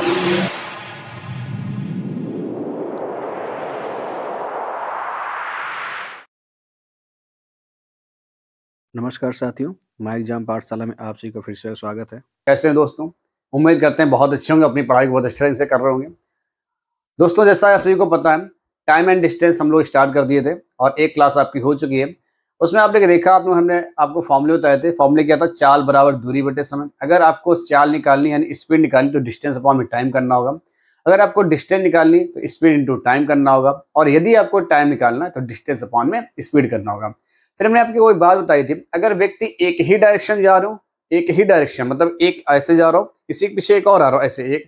नमस्कार साथियों, my exam पाठशाला में आप सभी का फिर से स्वागत है। कैसे हैं दोस्तों? उम्मीद करते हैं बहुत अच्छे होंगे, अपनी पढ़ाई को बहुत अच्छे ढंग से कर रहे होंगे। दोस्तों, जैसा आप सभी को पता है, टाइम एंड डिस्टेंस हम लोग स्टार्ट कर दिए थे और एक क्लास आपकी हो चुकी है। उसमें आपने देखा, हमने आपको फॉर्मूले बताए थे। फॉर्मूले क्या था? चाल बराबर दूरी बटे समय। अगर आपको चाल निकालनी यानी स्पीड निकालनी तो डिस्टेंस अपॉन में टाइम करना होगा। अगर आपको डिस्टेंस निकालनी तो स्पीड इंटू टाइम करना होगा, और यदि आपको टाइम निकालना है तो डिस्टेंस अपॉन में स्पीड करना होगा। फिर हमने आपको कोई बात बताई थी, अगर व्यक्ति एक ही डायरेक्शन जा रहा हो, एक ही डायरेक्शन मतलब एक ऐसे जा रहा हो, इसी के पीछे एक और आ रहा हो, ऐसे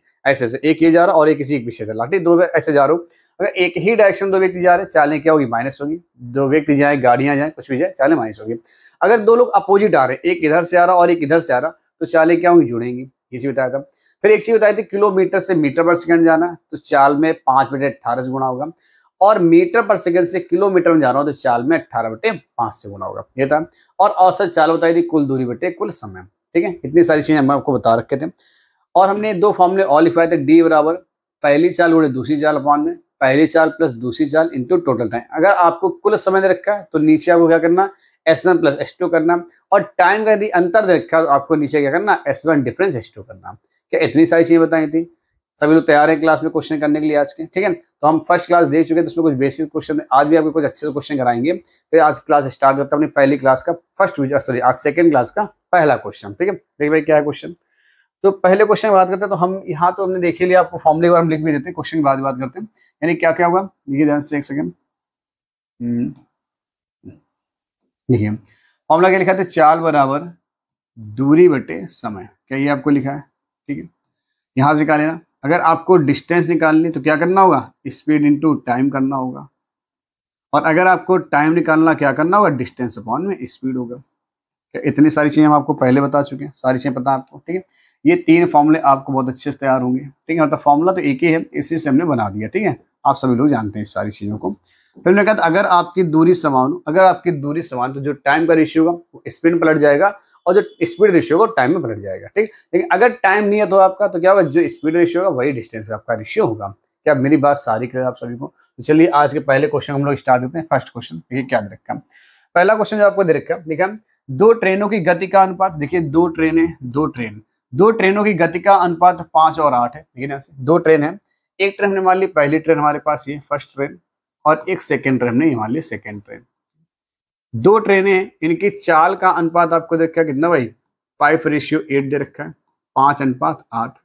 एक ये जा रहा और एक इसी के पीछे से लाठी दो ऐसे जा रहा हूँ। अगर एक ही डायरेक्शन दो व्यक्ति जा रहे हैं, चालें क्या होगी? माइनस होगी। दो व्यक्ति जाए, गाड़ियां जाए, कुछ भी जाए, चालें माइनस होगी। अगर दो लोग अपोजिट आ रहे हैं, एक इधर से आ रहा और एक इधर से आ रहा, तो चालें क्या होंगी? जुड़ेंगी। ये चीज बताया था। फिर एक चीज बताई थी, किलोमीटर से मीटर पर सेकंड जाना है तो चाल में 5/18 से गुणा होगा, और मीटर पर सेकंड से किलोमीटर में जाना हो तो चाल में 18/5 से गुणा होगा। ये था। और औसत चाल बताई थी, कुल दूरी बटे कुल समय। ठीक है, इतनी सारी चीजें हम आपको बता रखे थे। और हमने दो फॉर्मूले और लिखवाए थे, डी बराबर पहली चाल गुणे दूसरी चाल अपॉन में पहली चाल प्लस दूसरी चाल इंटू टोटल टाइम। अगर आपको कुल समय दे रखा है तो नीचे आपको क्या करना? S1 प्लस S2 करना, और टाइम का यदि अंतर दे रखा है तो आपको नीचे क्या करना? S1 डिफरेंस S2 करना। क्या इतनी सारी चीजें बताई थी? सभी लोग तैयार हैं क्लास में क्वेश्चन करने के लिए आज के? ठीक है, तो हम फर्स्ट क्लास देख चुके हैं, तो उसमें कुछ बेसिक क्वेश्चन, आज भी आपको कुछ अच्छे से क्वेश्चन कराएंगे। फिर आज क्लास स्टार्ट करते हैं अपनी पहली क्लास का आज सेकंड क्लास का पहला क्वेश्चन। ठीक है, देखिए भाई क्या है क्वेश्चन। तो पहले क्वेश्चन की बात करते हैं, तो हम यहाँ तो हमने देख ही लिया, आपको फॉर्मूले के बारे में लिख भी देते हैं, क्वेश्चन की बात करते हैं। यानी क्या क्या होगा, देखिए ध्यान से एक सेकंड। देखिए फॉर्मूला क्या लिखा था? चाल बराबर दूरी बटे समय। क्या ये आपको लिखा है? ठीक है, यहां से निकाल लेना। अगर आपको डिस्टेंस निकालनी तो क्या करना होगा? स्पीड इंटू टाइम करना होगा, और अगर आपको टाइम निकालना क्या करना होगा? डिस्टेंस अपॉन में स्पीड होगा। इतनी सारी चीजें हम आपको पहले बता चुके हैं, सारी चीजें पता है आपको। ठीक है, ये तीन फॉर्मूले आपको बहुत अच्छे से तैयार होंगे। ठीक है, मतलब फॉर्मूला तो एक ही है, इसी से हमने बना दिया। ठीक है, आप सभी लोग जानते हैं इस सारी चीजों को। फिर मैंने कहा अगर आपकी दूरी समान तो जो टाइम का रेशियो होगा वो स्पीड में पलट जाएगा, और जो स्पीड रेशियो होगा टाइम में पलट जाएगा। ठीक, लेकिन अगर टाइम नहीं है तो आपका तो क्या होगा? जो स्पीड रेशियो होगा वही डिस्टेंस का आपका रेशियो होगा। क्या मेरी बात सारी क्लियर आप सभी को? तो चलिए आज के पहले क्वेश्चन हम लोग स्टार्ट करते हैं। फर्स्ट क्वेश्चन देखिए क्या दे रखा है। पहला क्वेश्चन जो आपको दे रखा है, लिखा दो ट्रेनों की गति का अनुपात। देखिए दो ट्रेनों की गति का अनुपात 5 और 8 है। देखिए दो ट्रेन है, एक ट्रेन हमने मान ली पहली ट्रेन हमारे पास ये फर्स्ट ट्रेन, और एक सेकेंड ट्रेन हमने मान ली सेकेंड ट्रेन। दो ट्रेनें, इनकी चाल का अनुपात आपको दे रखा है कितना भाई? 5:8 दे रखा है, 5:8।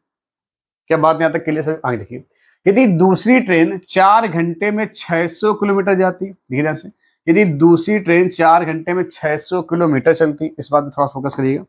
क्या बात यहाँ तक क्लियर सर? आगे देखिए, यदि दूसरी ट्रेन 4 घंटे में 600 किलोमीटर जाती है, देखिए ध्यान से, यदि दूसरी ट्रेन 4 घंटे में 600 किलोमीटर चलती, इस बात में थोड़ा फोकस करिएगा।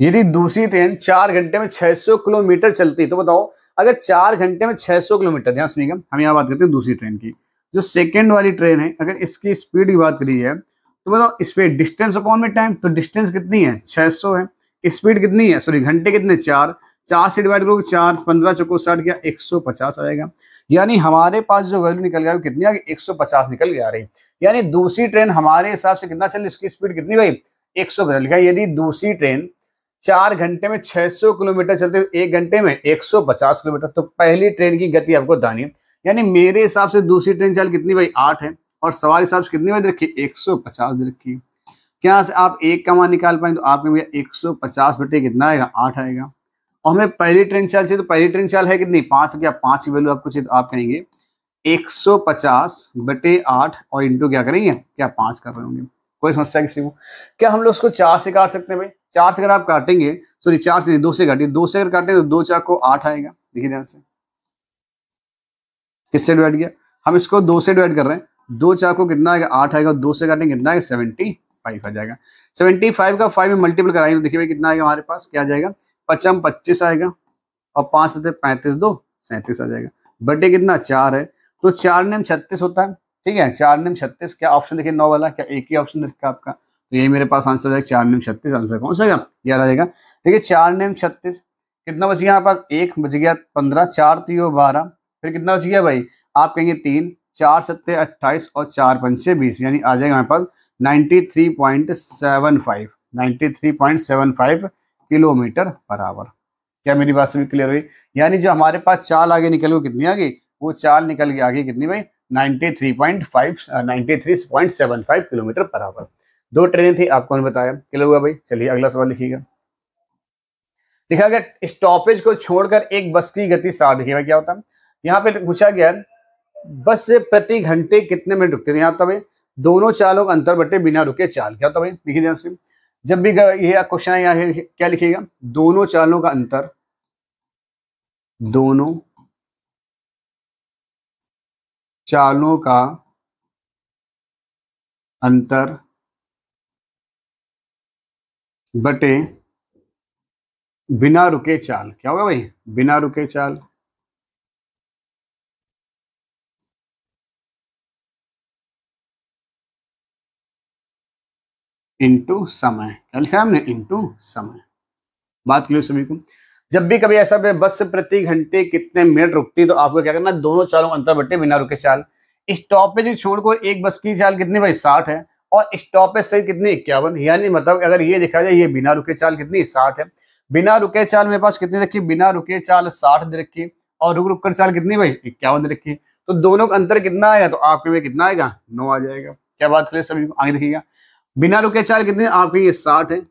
यदि दूसरी ट्रेन 4 घंटे में 600 किलोमीटर चलती तो बताओ, अगर 4 घंटे में 600 किलोमीटर, ध्यान सुनिएगा, हम यहाँ बात करते हैं दूसरी ट्रेन की, जो सेकेंड वाली ट्रेन है, अगर इसकी स्पीड की बात करी है तो बताओ स्पीड डिस्टेंस अपॉन में टाइम, तो डिस्टेंस कितनी है? 600 है। स्पीड कितनी है? सॉरी घंटे कितने? 4 से डिवाइड करोगे, 4 15 चौको 60 गया, 150 आएगा। यानी हमारे पास जो वैल्यू निकल गया वो कितनी आ गई? 150 निकल के आ रही। यानी दूसरी ट्रेन हमारे हिसाब से कितना चल रही, उसकी स्पीड कितनी भाई? 150 लिखा। यदि दूसरी ट्रेन 4 घंटे में 600 किलोमीटर चलते, एक घंटे में 150 किलोमीटर, तो पहली ट्रेन की गति आपको दानी। यानी मेरे हिसाब से दूसरी ट्रेन चाल कितनी भाई? 8 है, और सवाल हिसाब से कितनी दे रखी? 150 दे रखी। क्या से आप एक का मान निकाल पाए तो आपके भैया 150 बटे कितना आएगा? 8 आएगा। और हमें पहली ट्रेन चाल चाहिए, तो पहली ट्रेन चाल है कितनी? 5। तो क्या 5 की वैल्यू आपको चाहिए तो आप कहेंगे 150 बटे 8 और इंटू क्या करेंगे? क्या 5 कर रहे होंगे? कोई समस्या किसी को? क्या हम लोग उसको 4 से काट सकते हैं भाई? 4 से अगर आप काटेंगे, सॉरी 4 से नहीं 2 से काटिए, 2 से अगर काटेंगे तो 2 4 को 8 आएगा। देखिए ध्यान से, किससे डिवाइड किया? हम इसको 2 से डिवाइड कर रहे हैं, 2 4 को कितना आएगा? 8 आएगा, 2 से काटेंगे कितना आएगा? 75 आ जाएगा। 75 का 5 में मल्टीपल कराएंगे तो देखिए भाई कितना आएगा हमारे पास? क्या आ जाएगा? 55 25 आएगा, और 5 से 35 2 37 आ जाएगा, बटे कितना? 4 है, तो 4 नेम 36 होता है। ठीक है, 4 नेम 36। क्या ऑप्शन देखिए 9 वाला, क्या एक ही ऑप्शन देखा आपका? तो यही मेरे पास आंसर है, 4 नेम 36। आंसर कौन सा आएगा? ये आ जाएगा। देखिए 4 नेम 36, कितना बच गया हमारे पास? 1 बच गया, 15 4 3 12, फिर कितना बच गया भाई? आप कहेंगे 3 4 7 28 और 4 5 20, यानी आ जाएगा हमारे पास 93.75 किलोमीटर पर आवर। क्या मेरी बात सभी क्लियर हुई? यानी जो हमारे पास चाल आगे निकल गई कितनी आ गई, वो चाल निकल के आगे कितनी भाई 93.75 किलोमीटर पर आवर। दो ट्रेन थी, आपको मैंने बताया। क्लियर हुआ भाई? चलिए अगला सवाल लिखिएगा। लिखा गया स्टॉपेज को छोड़कर एक बस की गति 60। देखिएगा क्या होता है यहाँ पे पूछा गया, बस से प्रति घंटे कितने मिनट रुकते थे। यहाँ होता भाई दोनों चालों का अंतर बटे बिना रुके चाल। क्या होता भाई? देखिए ध्यान से, जब भी ये क्वेश्चन है यहाँ क्या लिखिएगा, दोनों चालों का अंतर, दोनों चालों का अंतर बटे बिना रुके चाल। क्या होगा भाई? बिना रुके चाल इनटू समय। क्या लिखा है हमने? इनटू समय। बात क्लियर सभी को? जब भी कभी ऐसा बस से प्रति घंटे कितने मिनट रुकती है तो आपको क्या करना, दोनों चालों का अंतर बटे बिना रुके चाल। स्टॉपेज छोड़कर एक बस की चाल कितनी भाई 60 है, और स्टॉपेज से कितनी 51। यानी मतलब अगर ये देखा जाए, ये बिना रुके चाल कितनी 60 है, बिना रुके चाल मेरे पास कितनी रखी, बिना रुके चाल 60 दे रखी, और रुक रुक कर चाल कितनी भाई 51 दे रखी। तो दोनों का अंतर कितना आएगा, तो आपके में कितना आएगा 9 आ जाएगा। क्या बात करें सभी को? आगे देखिएगा, बिना रुके चाल कितनी, आपके ये 60 है,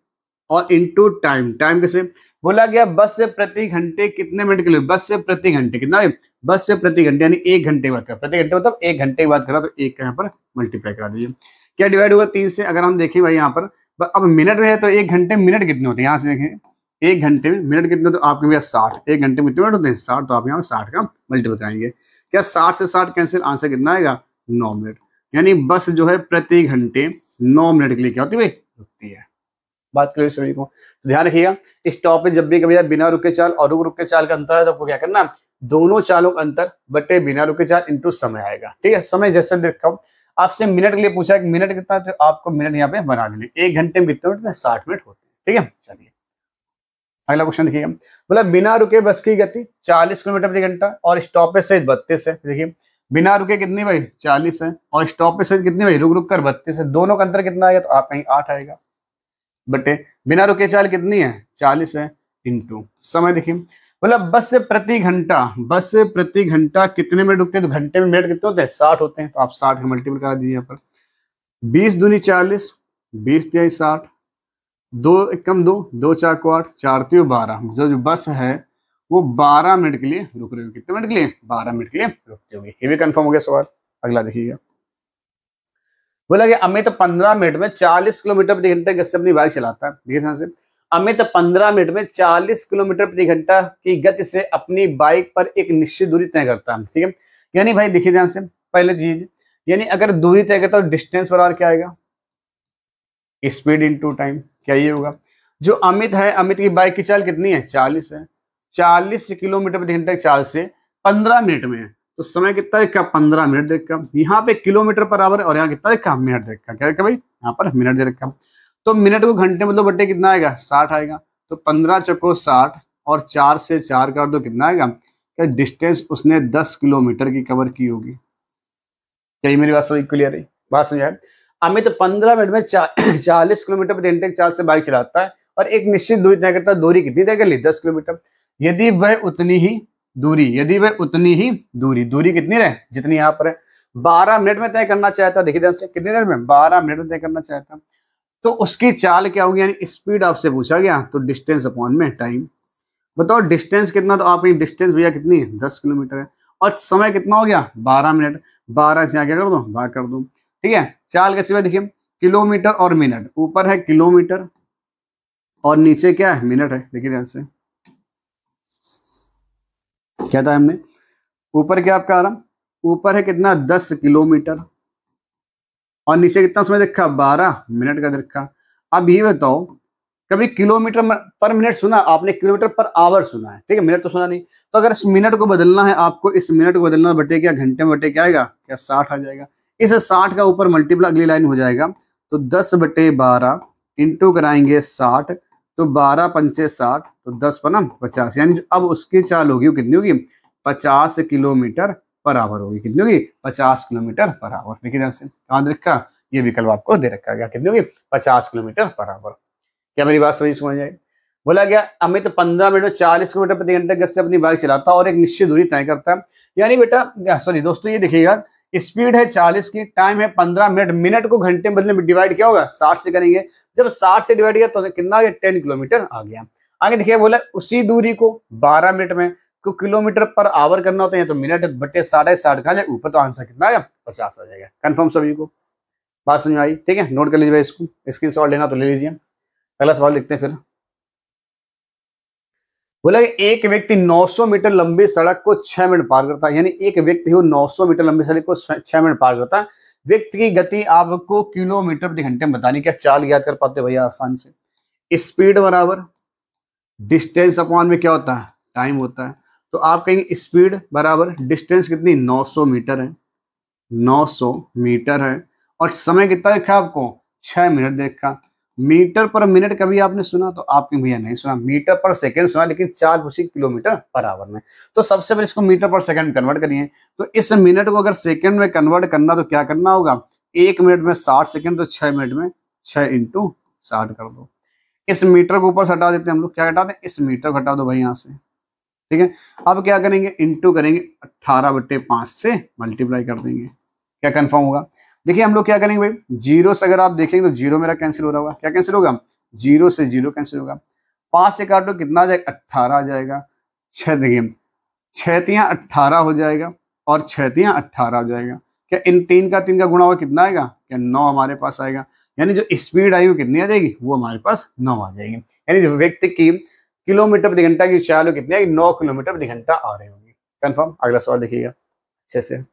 और इनटू टाइम। टाइम कैसे बोला गया, बस से प्रति घंटे कितने मिनट के लिए, बस से प्रति घंटे कितना है, बस से प्रति घंटे यानी 1 घंटे की बात कर, प्रति घंटे मतलब 1 घंटे की बात करा तो 1 का यहाँ पर मल्टीप्लाई करा दीजिए। क्या डिवाइड होगा 3 से। अगर हम देखें भाई यहाँ पर अब मिनट में है तो 1 घंटे मिनट कितने होते हैं, यहाँ से देखें 1 घंटे में मिनट कितने, तो आपके भैया 60। 1 घंटे में कितने मिनट होते हैं 60, तो आप यहाँ 60 का मल्टीप्लाई कराएंगे। क्या 60 से 60 कैंसिल, आंसर कितना आएगा 9 मिनट। यानी बस जो है प्रति घंटे 9 मिनट के लिए क्या होती है भाई, रुकती है। बात क्लियर सभी को? तो ध्यान रखिएगा, स्टॉपेज जब भी कभी बिना रुके चाल और रुक रुक के चाल का अंतर है तो आपको क्या करना, दोनों चालों का अंतर बटे बिना रुके चाल इनटू समय आएगा। ठीक है, समय जैसे देखा आपसे मिनट के लिए पूछा है, मिनट कितना है, तो आपको मिनट यहाँ पे बना देंगे। 1 घंटे में कितने मिनट, 60 मिनट होते हैं। ठीक है, चलिए अगला क्वेश्चन देखिएगा। बोला बिना रुके बस की गति 40 किलोमीटर प्रति घंटा और स्टॉपेज से 32 है। देखिए बिना रुके कितनी भाई 40 है, और स्टॉपेज से कितनी भाई रुक रुक कर 32 है, दोनों का अंतर कितना आएगा, तो आप कहीं 8 आएगा, बटे बिना रुके चाल कितनी है 40 है, इनटू समय। देखिए बोला बस से प्रति घंटा, बस से प्रति घंटा कितने मिनट रुकते हैं, तो घंटे में मिनट कितने होते हैं 60 होते हैं, तो आप 60 का मल्टीपल करा दीजिए यहाँ पर। 20 दूनी 40, 20 तिहाई 60, 2 एकम 2, 2 4 को 8, 4 तियो 12। जो बस है वो 12 मिनट के लिए रुक रही होगी। कितने मिनट के लिए, 12 मिनट के लिए रुकती होगी। ये भी कंफर्म हो गया सवाल। अगला देखिएगा, बोला कि अमित 15 मिनट में 40 किलोमीटर प्रति घंटे गति से अपनी बाइक चलाता है। देखिए ध्यान से, अमित 15 मिनट में 40 किलोमीटर प्रति घंटा की गति से अपनी बाइक पर एक निश्चित दूरी तय करता है। ठीक है, यानी भाई देखिए ध्यान से, पहले चीज यानी अगर दूरी तय करता है तो डिस्टेंस बराबर क्या आएगा, स्पीड इनटू टाइम। क्या ये होगा, जो अमित है, अमित की बाइक की चाल कितनी है 40 है, 40 किलोमीटर प्रति घंटे की चाल से 15 मिनट में है, तो समय कितना देखा 15 मिनट दे रखा। यहाँ पे किलोमीटर पर आवर और यहाँ कितना देखा मिनट दे रखा। क्या देखा भाई, यहाँ पर मिनट दे रखा, तो मिनट को घंटे मतलब बट्टे कितना आएगा 60 आएगा, तो 15 चौको 60 और 4 से 4 काट दो कितना आएगा, क्या डिस्टेंस उसने 10 किलोमीटर की कवर की होगी। क्या मेरी बात सही क्लियर है, बात समझाए। अमित 15 मिनट में 40 किलोमीटर प्रति घंटे की चाल से बाइक चलाता है और एक निश्चित दूरी तय करता है। दूरी कितनी तय कर ली 10 किलोमीटर। यदि वह उतनी ही दूरी कितनी रहे जितनी यहाँ पर है, 12 मिनट में तय करना चाहता है। देखिए ध्यान से, कितनी देर में 12 मिनट में तय करना चाहता है, तो उसकी चाल क्या होगी, यानी स्पीड आपसे पूछा गया, तो डिस्टेंस अपॉन में टाइम। बताओ डिस्टेंस कितना, तो आप डिस्टेंस भैया कितनी है 10 किलोमीटर है, और समय कितना हो गया 12 मिनट। 12 से क्या कर दो, भाग कर दो। ठीक है, चाल के सिवा देखिए किलोमीटर और मिनट, ऊपर है किलोमीटर और नीचे क्या है मिनट है। देखिए ध्यान से, क्या था हमने ऊपर क्या आपका आ रहा, ऊपर है कितना 10 किलोमीटर और नीचे कितना समय देखा 12 मिनट का देखा। अब ये बताओ कभी किलोमीटर पर मिनट सुना आपने, किलोमीटर पर आवर सुना है, ठीक है, मिनट तो सुना नहीं। तो अगर इस मिनट को बदलना है आपको, इस मिनट को बदलना बटे क्या घंटे में बटे क्या आएगा, क्या 60 आ जाएगा। इस 60 का ऊपर मल्टीप्लाई अगली लाइन हो जाएगा, तो 10/12 इंटू कराएंगे 60, तो 12 पंचे 60, तो 10 पना 50, यानी अब उसकी चाल होगी कितनी होगी 50 किलोमीटर पर आवर होगी। कितनी होगी 50 किलोमीटर पर आवर। देखिए ध्यान से, कहाँ दे रखा, ये विकल्प आपको दे रखा गया, कितनी होगी 50 किलोमीटर पर आवर। क्या मेरी बात सही समझ आई। बोला गया अमित 15 मिनट में 40 किलोमीटर प्रति घंटे गति से अपनी बाइक चलाता है और एक निश्चित दूरी तय करता है। यानी बेटा सॉरी दोस्तों, ये देखिएगा स्पीड है 40 की, टाइम है 15 मिनट, मिनट को घंटे में बदलने में डिवाइड क्या होगा 60 से करेंगे। जब 60 से डिवाइड किया तो कितना आ गया 10 किलोमीटर आ गया। आगे देखिए बोला उसी दूरी को 12 मिनट में को किलोमीटर पर आवर करना होता है तो मिनट बटे 60 का जाए ऊपर, तो आंसर कितना आएगा 50 आ जाएगा। कंफर्म सभी को, बात समझ में आई? ठीक है, नोट कर लीजिए इसको, स्क्रीनशॉट लेना तो ले लीजिए। अगला सवाल देखते हैं फिर। बोला एक व्यक्ति 900 मीटर लंबी सड़क को 6 मिनट पार करता है, यानी एक व्यक्ति वो 900 मीटर लंबी सड़क को 6 मिनट पार करता है। व्यक्ति की गति आपको किलोमीटर प्रति घंटे में बतानी, क्या चाल याद कर पाते भैया आसान से। स्पीड बराबर डिस्टेंस अपॉन में क्या होता है टाइम होता है, तो आप कहेंगे स्पीड बराबर डिस्टेंस कितनी 900 मीटर है, 900 मीटर है, और समय कितना देखा आपको 6 मिनट देखा। मीटर पर मिनट कभी आपने सुना तो आपने भैया नहीं सुना, मीटर पर सेकंड सुना, लेकिन 4 पूछी किलोमीटर पर आवर में। तो सबसे पहले इसको मीटर पर सेकंड कन्वर्ट करिए, तो इस मिनट को अगर सेकंड में कन्वर्ट करना तो क्या करना होगा, 1 मिनट में 60 सेकंड, तो 6 मिनट में 6 × 60 कर दो। इस मीटर को ऊपर से हटा देते हैं हम लोग, क्या हटाते हैं इस मीटर को हटा दो भाई यहाँ से, ठीक है। अब क्या करेंगे इंटू करेंगे 18/5 से मल्टीप्लाई कर देंगे, क्या कंफर्म होगा। देखिए हम लोग क्या करेंगे भाई, जीरो से अगर आप देखेंगे तो जीरो मेरा कैंसिल हो रहा होगा, क्या कैंसिल होगा, जीरो से जीरो कैंसिल होगा। 5 से काटो कितना आ जाएगा 18 आ जाएगा। 6 देखिए 6 × 18 हो जाएगा और 6 × 18 हो जाएगा। क्या इन 3 का 3 का गुणा हुआ कितना आएगा, क्या 9 हमारे पास आएगा। यानी जो स्पीड आई वो कितनी आ जाएगी, वो हमारे पास 9 आ जाएगी। यानी जो व्यक्ति की किलोमीटर प्रति घंटा की चाल कितनी आएगी, 9 किलोमीटर प्रति घंटा आ रही होगी। कंफर्म। अगला सवाल देखिएगा अच्छे से।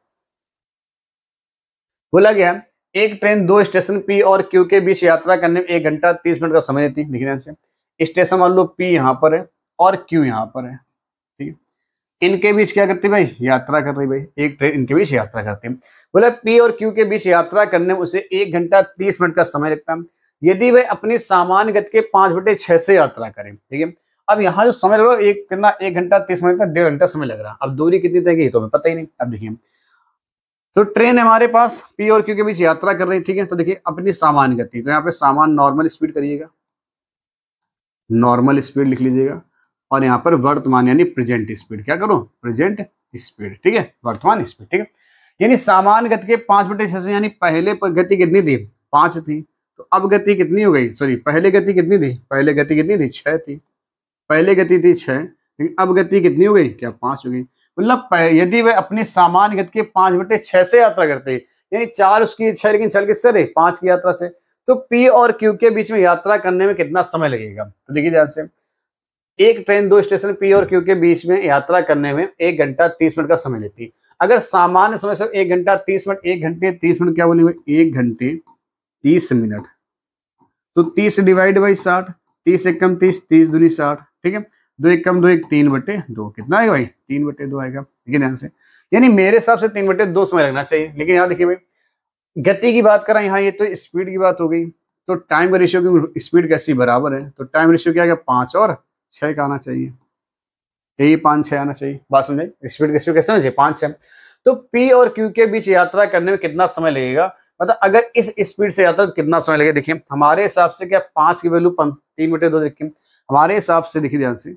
बोला गया एक ट्रेन 2 स्टेशन पी और क्यू के बीच यात्रा करने में 1 घंटा 30 मिनट का समय लेती है। देखिए से स्टेशन मान लो पी यहाँ पर है और क्यू यहाँ पर है, ठीक है। इनके बीच क्या करती है भाई, यात्रा कर रही भाई, एक ट्रेन इनके बीच यात्रा करती है। बोला पी और क्यू के बीच यात्रा करने में उसे 1 घंटा 30 मिनट का समय लगता है यदि वह अपनी सामान्य गति के 5/6 से यात्रा करें, ठीक है। अब यहाँ जो समय लग रहा है कितना 1 घंटा 30 मिनट का 1.5 घंटा समय लग रहा है। अब दूरी कितनी तय की तो हमें पता ही नहीं। अब देखिए तो ट्रेन हमारे पास पी और क्यू के बीच यात्रा कर रही है, ठीक है। तो देखिए अपनी सामान्य गति, तो यहाँ पे सामान्य नॉर्मल स्पीड करिएगा, नॉर्मल स्पीड लिख लीजिएगा, और यहाँ पर वर्तमान यानी प्रेजेंट स्पीड, क्या करो प्रेजेंट स्पीड, ठीक है, वर्तमान स्पीड, ठीक है। यानी सामान्य गति के 5/6 से, यानी पहले गति कितनी थी 5 थी, तो अब गति कितनी हो गई, सॉरी पहले गति कितनी थी, पहले गति कितनी थी 6 थी, पहले गति थी 6, लेकिन अब गति कितनी हो गई, क्या 5 हो गई। मतलब यदि वे अपनी सामान्य गति के 5/6 से यात्रा करते हैं, यानी 4 उसकी 6 लेकिन चल किससे रहे 5 की यात्रा से, तो पी और क्यू के बीच में यात्रा करने में कितना समय लगेगा। तो देखिए ध्यान से, एक ट्रेन 2 स्टेशन पी और क्यू के बीच में यात्रा करने में 1 घंटा 30 मिनट का समय लेती है। अगर सामान्य समय से 1 घंटा 30 मिनट, 1 घंटे 30 मिनट क्या बोलेंगे 1 घंटे 30 मिनट, तो 30 डिवाइड बाई 60, 30 1 कम 30, 30 दूनी 60, ठीक है। 2 1 कम 2 1, 3/2 कितना आएगा भाई 3/2 आएगा। देखिए ध्यान से, यानी मेरे हिसाब से 3/2 समय लगना चाहिए, लेकिन यहाँ देखिए भाई गति की बात करें, यहाँ ये तो स्पीड की बात हो गई, तो टाइम का रेशियो की स्पीड कैसी बराबर है, तो टाइम रेशियो क्या है 5 और 6 का आना चाहिए, यही 5 6 आना चाहिए। बात समझे, स्पीड रेशियो कैसे आना चाहिए 5 6। तो पी और क्यू के बीच यात्रा करने में कितना समय लगेगा, मतलब अगर इस स्पीड से यात्रा तो कितना समय लगेगा। देखिए हमारे हिसाब से क्या 5 की वैल्यू 3/2 देखिए, हमारे हिसाब से देखिए ध्यान से,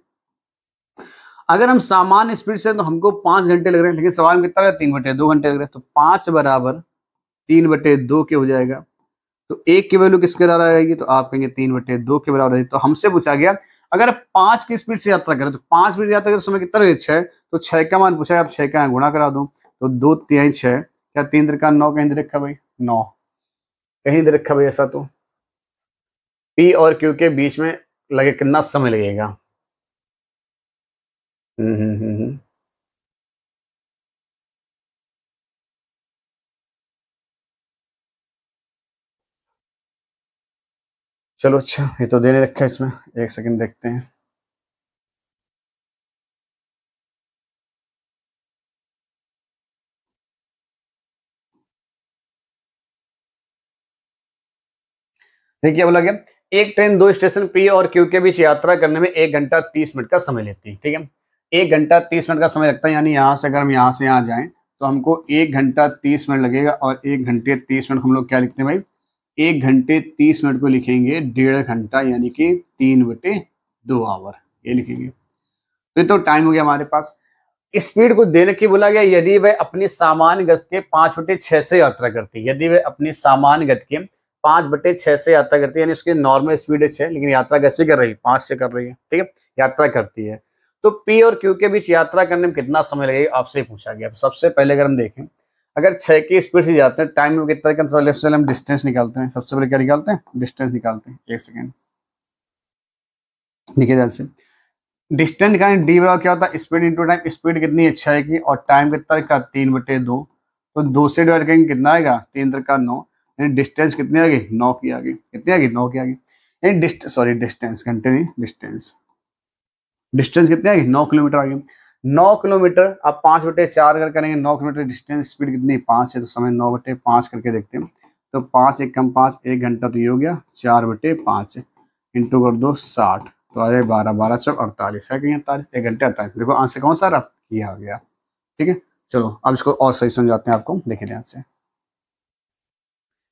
अगर हम सामान्य स्पीड से तो हमको 5 घंटे लग रहे हैं, लेकिन सवाल में कितना 3/2 घंटे लग रहे हैं, तो 5 बराबर 3/2 के हो जाएगा। तो 1 की वैल्यू किसके बराबर आएगी, तो आप कहेंगे 3/2 के बराबर है। तो हमसे पूछा गया अगर 5 की स्पीड से यात्रा करें, तो 5 स्पीड से यात्रा करें तो समय कितना लगेगा 6, तो 6 का मान पूछा है, आप 6 का गुणा करा दो, तो 2 3 6, क्या 3 3 9 कहीं दे रखा भाई 9 कहीं दे रखा भाई ऐसा। तो पी और क्यू के बीच में लगे कितना समय लगेगा। चलो अच्छा, ये तो देने रखा है इसमें, 1 सेकंड देखते हैं। देखिए बोला गया एक ट्रेन 2 स्टेशन पी और क्यू के बीच यात्रा करने में 1 घंटा 30 मिनट का समय लेती है, ठीक है। 1 घंटा 30 मिनट का समय लगता है, यानी यहाँ से अगर हम यहाँ से यहाँ जाएं तो हमको 1 घंटा 30 मिनट लगेगा, और 1 घंटे 30 मिनट हम लोग क्या लिखते हैं भाई, 1 घंटे 30 मिनट को लिखेंगे 1.5 घंटा, यानी कि 3/2 2 आवर, ये लिखेंगे। तो ये तो टाइम हो गया हमारे पास। स्पीड को देने की बोला गया यदि वह अपनी सामान्य गति के 5/6 से यात्रा करती है, यदि वह अपनी सामान्य गति के 5/6 से यात्रा करती है, यानी उसकी नॉर्मल स्पीड है 6, लेकिन यात्रा कैसे कर रही है, 5 से कर रही है, ठीक है, यात्रा करती है। तो P और Q के बीच यात्रा करने में कितना समय लगेगा आपसे पूछा गया। तो सबसे पहले अगर हम देखें, अगर 6 की स्पीड से जाते हैं, टाइम में कितना कम, हम डिस्टेंस निकालते हैं। सबसे पहले क्या निकालते हैं, डिस्टेंस निकालते हैं। 1 सेकेंड देखिए ध्यान से, डिस्टेंस निकालने डी बराबर क्या होता है, स्पीड इंटू टाइम। स्पीड कितनी है 6 की, और टाइम कितना का 3/2, तो 2 से डिवाइड करेंगे कितना आएगा, 3×9, यानी डिस्टेंस कितनी आ गई, 9 की आ गई। कितनी आ गई, 9 की आ गई। यानी डिस्टेंस, घंटे नहीं, डिस्टेंस कितनी आ गई, 9 किलोमीटर आ गई। 9 किलोमीटर आप 5/4 अगर करेंगे, 9 किलोमीटर डिस्टेंस, स्पीड कितनी 5 है, तो समय 9/5 करके देखते हैं। तो 5 × 5 1 घंटा, तो ये हो गया 4/5, इंटू कर दो 60, तो आ जाए 12, 12 चौक 48 है, कहीं 48, 1 घंटे 48। देखो आंसर कौन सा रहा, ये आ गया। ठीक है, चलो अब इसको और सही समझाते हैं आपको, देखिए ध्यान से।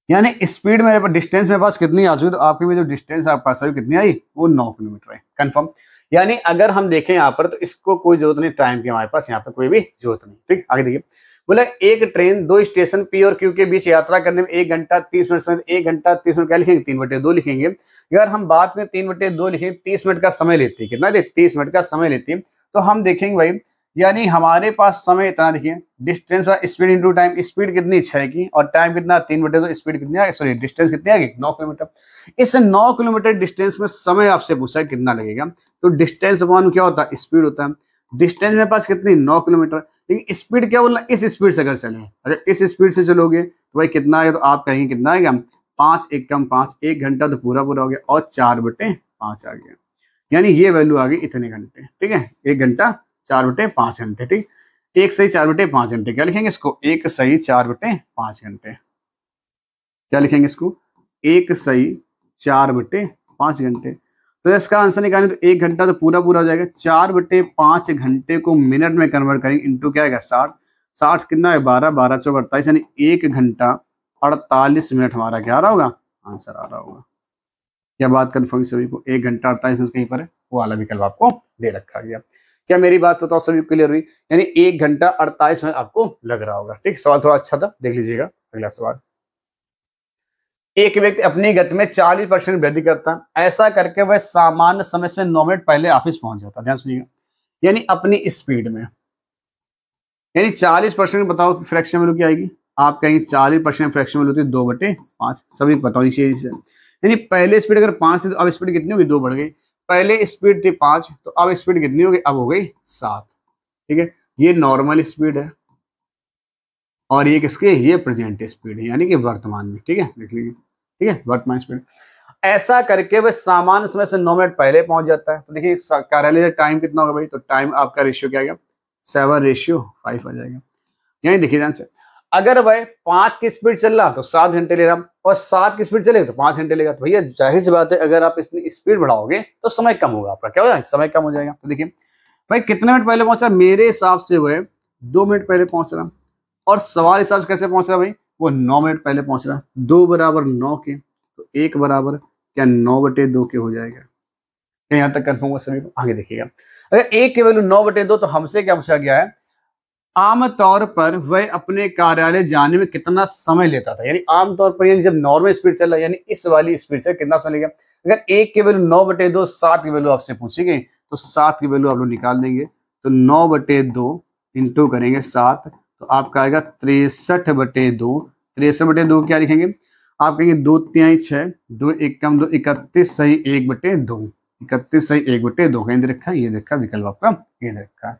यानी स्पीड मेरे पास, डिस्टेंस मेरे पास कितनी आ चुकी, तो आपके में जो डिस्टेंस आपके पास कितनी आई, वो 9 किलोमीटर है, कंफर्म। यानी अगर हम देखें यहाँ पर, तो इसको कोई जरूरत नहीं टाइम की, हमारे पास यहाँ पर कोई भी जरूरत नहीं। ठीक, आगे देखिए, बोला एक ट्रेन 2 स्टेशन P और Q के बीच यात्रा करने में 1 घंटा 30 मिनट समय, 1 घंटा 30 मिनट क्या लिखेंगे, 3/2 लिखेंगे। अगर हम बात में 3/2 लिखेंगे, 30 मिनट का समय लेती है, कितना देती, 30 मिनट का समय लेती है। तो हम देखेंगे भाई, यानी हमारे पास समय इतना, देखिए distance speed into time, speed कितनी 6 की, और टाइम कितना 3/2, स्पीड कितनी आ, सॉरी डिस्टेंस कितनी आ गई, 9 किलोमीटर। इस 9 किलोमीटर डिस्टेंस में समय आपसे पूछा है कितना लगेगा, तो डिस्टेंस अपॉन क्या होता है, स्पीड होता है। डिस्टेंस मेरे पास कितनी, 9 किलोमीटर, लेकिन स्पीड क्या बोलना, इस स्पीड से अगर चले, अगर इस स्पीड से चलोगे तो भाई कितना आएगा, तो आप कहेंगे कितना आएगा, 5 × 5, 1 घंटा तो पूरा हो गया, और 4/5 आ गया। यानी ये वैल्यू आ गई इतने घंटे। ठीक है, 1 घंटा 4/5 घंटे। ठीक, 1 सही 4/5 घंटे, क्या लिखेंगे इसको, 1 सही 4/5 घंटे। क्या लिखेंगे इसको, 1 सही 4/5 घंटे। तो इसका आंसर निकालें, तो 1 घंटा तो पूरा हो जाएगा, 4/5 घंटे को मिनट में कन्वर्ट करेंगे, इंटू क्या आएगा 60, 60 कितना है 12, 12 चौक 48, यानी 1 घंटा 48 मिनट हमारा क्या आ रहा होगा, आंसर आ रहा होगा। क्या बात कन्फर्म सभी को, 1 घंटा 48 मिनट कहीं पर है, वो वाला विकल्प आपको दे रखा गया। क्या मेरी बात बताओ सभी क्लियर हुई, यानी 1 घंटा 48 मिनट आपको लग रहा होगा। ठीक, सवाल थोड़ा अच्छा था, देख लीजिएगा अगला सवाल। एक व्यक्ति अपनी गति में 40% वृद्धि करता है, ऐसा करके वह सामान्य समय से 9 मिनट पहले ऑफिस पहुंच जाता है। ध्यान सुनिएगा, यानी अपनी स्पीड में, यानी 40% बताओ फ्रैक्शन वैल्यू क्या आएगी, आप कहेंगे 40% फ्रैक्शन वैल्यू होती है 2/5, सभी बताओ नीचे। यानी पहले स्पीड अगर 5 थी, तो अब स्पीड कितनी होगी, 2 बढ़ गई। पहले स्पीड थी 5, तो अब स्पीड कितनी होगी, अब हो गई 7। ठीक है, ये नॉर्मल स्पीड है, और ये किसके, ये प्रेजेंट स्पीड है, यानी कि वर्तमान में। ठीक है, देख लीजिए, ठीक है, वर्तमान स्पीड। ऐसा करके वह सामान्य समय से 9 मिनट पहले पहुंच जाता है। तो देखिए कार्यालय टाइम कितना होगा भाई, तो टाइम आपका रेशियो क्या आएगा, 7/5 आ जाएगा। यानी देखिए ध्यान से, अगर वह 5 की स्पीड चल रहा तो 7 घंटे ले रहा, और 7 की स्पीड चलेगा तो 5 घंटे लेगा। तो भैया जाहिर सी बात है, अगर आप इतनी स्पीड बढ़ाओगे तो समय कम होगा आपका, क्या हो जाएगा, समय कम हो जाएगा। तो देखिए भाई कितने मिनट पहले पहुंचा, मेरे हिसाब से वह 2 मिनट पहले पहुंच रहा, और सवाल हिसाब से कैसे पहुंच रहा भाई, वो 9 मिनट पहले पहुंच रहा। 2 = 9 के, तो 1 बराबर क्या 9/2 के हो जाएगा। यहाँ तक कंफर्म हो सभी को, आगे देखिएगा। अगर 1 की वैल्यू 9/2, तो हमसे क्या पूछा गया है, आमतौर पर वह अपने कार्यालय जाने में कितना समय लेता था। यानी आमतौर पर, यानी जब नॉर्मल स्पीड चल रहा है, यानी इस वाली स्पीड से कितना समय लेगा। अगर 1 की वैल्यू 9/2, 7 की वैल्यू आपसे पूछी गई, तो 7 की वैल्यू आप लोग निकाल देंगे। तो 9/2 इंटू करेंगे 7, तो आपका आएगा 63/2। 63/2 क्या लिखेंगे, आप कहेंगे 2 तिहाई 6, 2 1 कम 2, 31 सही 1/2, 31 सही 1/2 कहीं दे रखा है, ये देखा विकल्प आपका ये दे रखा है।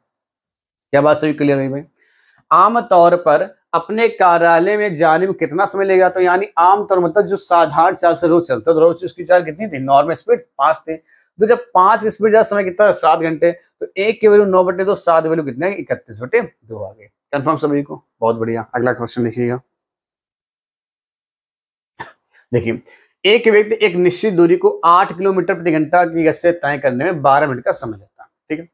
क्या बात सभी क्लियर है भाई। आमतौर पर अपने कार्यालय में जाने में कितना समय लेगा, तो यानी आमतौर मतलब जो साधारण चाल से रोज चलता है, तो रोज उसकी चाल कितनी थी, नॉर्मल स्पीड 5 थी। तो जब 5 की स्पीड ज्यादा समय कितना, 7 घंटे, तो 1 की वैल्यू 9/2, 7 वैल्यू कितने, 31/2 आ गए। कंफर्म सभी को, बहुत बढ़िया। अगला क्वेश्चन देखिएगा। देखिए, एक व्यक्ति एक निश्चित दूरी को 8 किलोमीटर प्रति घंटा की गति से तय करने में 12 मिनट का समय लेता है। ठीक है,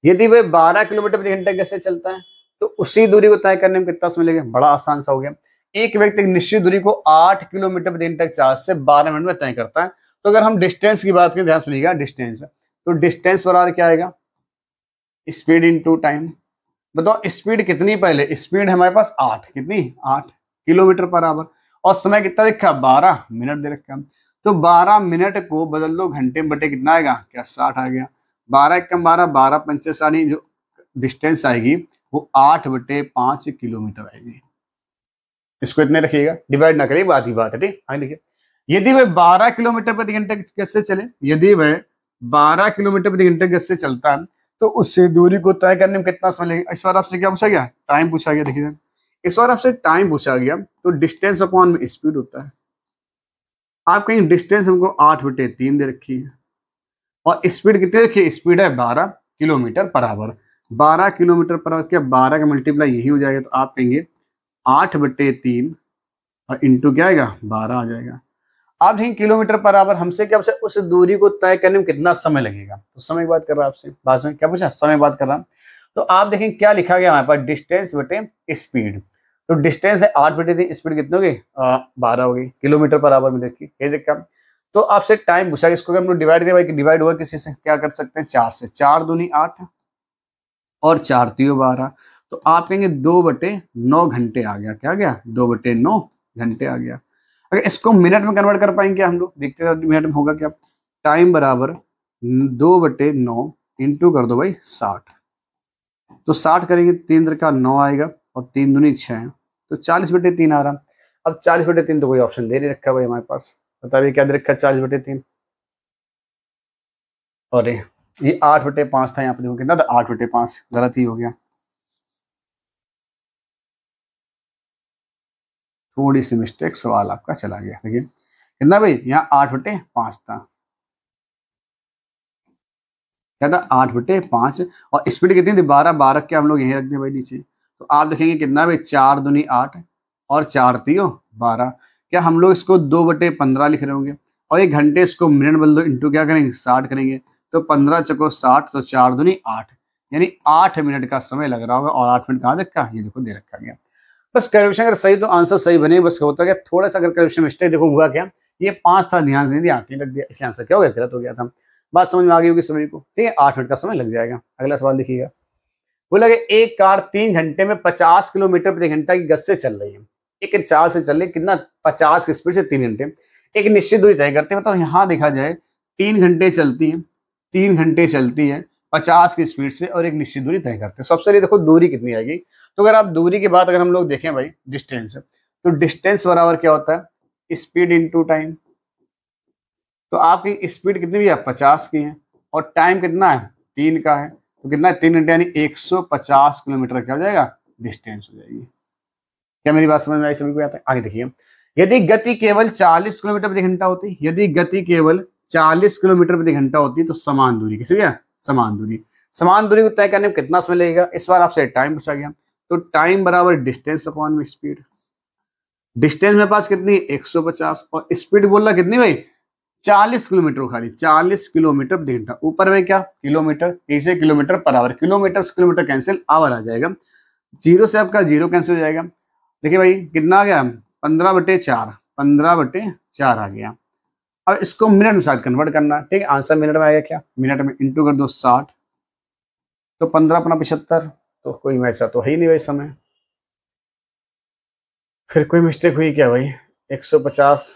यदि वह 12 किलोमीटर प्रति घंटा की गति से चलता है, तो उसी दूरी को तय करने में कितना समय लगेगा, बड़ा आसान सा हो गया। एक व्यक्ति निश्चित दूरी को 8 किलोमीटर प्रति घंटा की चाल से 12 मिनट में तय करता है। तो अगर हम डिस्टेंस की बात करें, ध्यान सुनिएगा, डिस्टेंस तो डिस्टेंस बराबर क्या आएगा, स्पीड इनटू टाइम। बताओ स्पीड कितनी, पहले स्पीड है हमारे पास 8, कितनी 8 किलोमीटर पर आवर, और समय कितना देखा 12 मिनट दे रखा। तो 12 मिनट को बदल दो घंटे में, बटे कितना आएगा, क्या 60 आ गया। 12 एकम 12, 12 पंचे 60, जो डिस्टेंस आएगी वो 8/5 किलोमीटर आएगी। इसको इतने रखिएगा, डिवाइड ना करिए, बात ही बात है, ठीक। हाँ देखिए, यदि वह 12 किलोमीटर प्रति घंटे गति से चले, यदि वह 12 किलोमीटर प्रति घंटे गति से चलता है तो उससे दूरी को तय करने में कितना समय लगेगा। इस बार आपसे क्या पूछा गया, टाइम पूछा गया। देखिए इस बार आपसे टाइम पूछा गया, तो डिस्टेंस अपॉन में स्पीड होता है। आप कहीं डिस्टेंस हमको 8/3 दे रखी है, और स्पीड कितनी रखी है, स्पीड है 12 kilometre per our. 12 kilometre per our, क्या 12 का मल्टीप्लाई यही हो जाएगा, तो आप कहेंगे 8/3 और इंटू क्या आएगा 12 आ जाएगा। आप देखें किलोमीटर पर आवर, हमसे क्या पूछा, उस दूरी को तय करने में कितना समय लगेगा। तो समय की बात कर रहा है आपसे, बाद में क्या पूछा, समय बात कर रहा। तो आप देखें क्या लिखा गया हमारे पास, डिस्टेंस बटे स्पीड। तो डिस्टेंस है 8/3, स्पीड कितनी होगी 12 होगी किलोमीटर पर आवर में। देखिए ये देखा, तो आपसे टाइम पूछा, इसको हम लोग डिवाइड किया भाई, डिवाइड हुआ किसी से, क्या कर सकते हैं 4 से, 4 दूनी 8 और 4 तीन 12। तो आप कहेंगे 2/9 घंटे आ गया। क्या गया, 2/9 घंटे आ गया। अगर इसको मिनट में कन्वर्ट कर पाएंगे हम लोग, देखते हैं मिनट में होगा क्या। टाइम बराबर 2/9 इंटू कर दो भाई 60, तो 60 करेंगे, 3 का 9 आएगा और 3 दूनी 6 है, तो 40/3 आ रहा। अब 40/3 तो कोई ऑप्शन दे नहीं रखा भाई हमारे पास, बताइए क्या दे रखा 40/3। और ये 8/5 था, यहाँ पे देखो कितना था 8/5, गलत ही हो गया, थोड़ी सी मिस्टेक, सवाल आपका चला गया। देखिए कितना भाई, यहाँ 8/5 था, क्या था 8/5, और स्पीड कितनी थी 12, 12 के हम लोग यहीं रख दिए भाई नीचे। तो आप देखेंगे कितना भाई, 4 दूनी 8 और 4 तीन 12। क्या हम लोग इसको 2/15 लिख रहे होंगे, और 1 घंटे इसको मिनट बदल दो, इंटू क्या करेंगे 60 करेंगे, तो 15 चको 60, तो 4 दूनी 8, यानी 8 मिनट का समय लग रहा होगा। और 8 मिनट कहाँ रखा, ये देखो दे रखा गया। बस कैलकुलेशन अगर सही तो आंसर सही बने, बस होता क्या थोड़ा सा अगर कैलकुलेशन मिस्टेक, देखो हुआ क्या, ये 5 था, ध्यान से नहीं दिया, 8 नहीं रख दिया, इसलिए आंसर क्या हो गया, गलत हो गया था। बात समझ में आ गई होगी सभी को, ठीक है। 8 मिनट का समय लग जाएगा। अगला सवाल देखिएगा, बोला कि एक कार 3 घंटे में 50 किलोमीटर प्रति घंटा की गति से चल रही है, एक चाल से चल रही है, कितना 50 की स्पीड से 3 घंटे, एक निश्चित दूरी तय करते हैं। मतलब यहाँ देखा जाए 3 घंटे चलती है, 3 घंटे चलती है 50 की स्पीड से, और एक निश्चित दूरी तय करते हैं। सबसे पहले देखो दूरी कितनी आएगी, तो अगर आप दूरी की बात अगर हम लोग देखें भाई डिस्टेंस, तो डिस्टेंस बराबर क्या होता है, स्पीड इनटू टाइम। तो आपकी स्पीड कितनी भी है 50 की है, और टाइम कितना है 3 का है, तो कितना है 3 घंटे, यानी 150 किलोमीटर क्या हो जाएगा, डिस्टेंस हो जाएगी। क्या मेरी बात समझ में आई सभी को? आता है आगे देखिए, यदि गति केवल 40 किलोमीटर प्रति घंटा होती, यदि गति केवल 40 किलोमीटर प्रति घंटा होती, तो समान दूरी, किसी क्या समान दूरी, समान दूरी को तय करने में कितना समय लगेगा। इस बार आपसे टाइम पूछा गया, तो टाइम बराबर डिस्टेंस अपॉन में स्पीड। डिस्टेंस मेरे पास कितनी 150, और स्पीड बोल रहा कितनी भाई 40 किलोमीटर, खाली 40 किलोमीटर प्रति घंटा। ऊपर में क्या किलोमीटर, नीचे किलोमीटर पर आवर, किलोमीटर से किलोमीटर कैंसिल, आवर आ जाएगा, जीरो से आपका जीरो कैंसिल हो जाएगा। देखिए भाई कितना आ गया 15/4, 15/4 आ गया। अब इसको मिनट में साथ कन्वर्ट करना, ठीक है। आंसर मिनट में आएगा, क्या मिनट में इंटू कर दो 60, तो 15×75, तो कोई वैसा तो है ही नहीं भाई समय। फिर कोई मिस्टेक हुई क्या भाई, 150,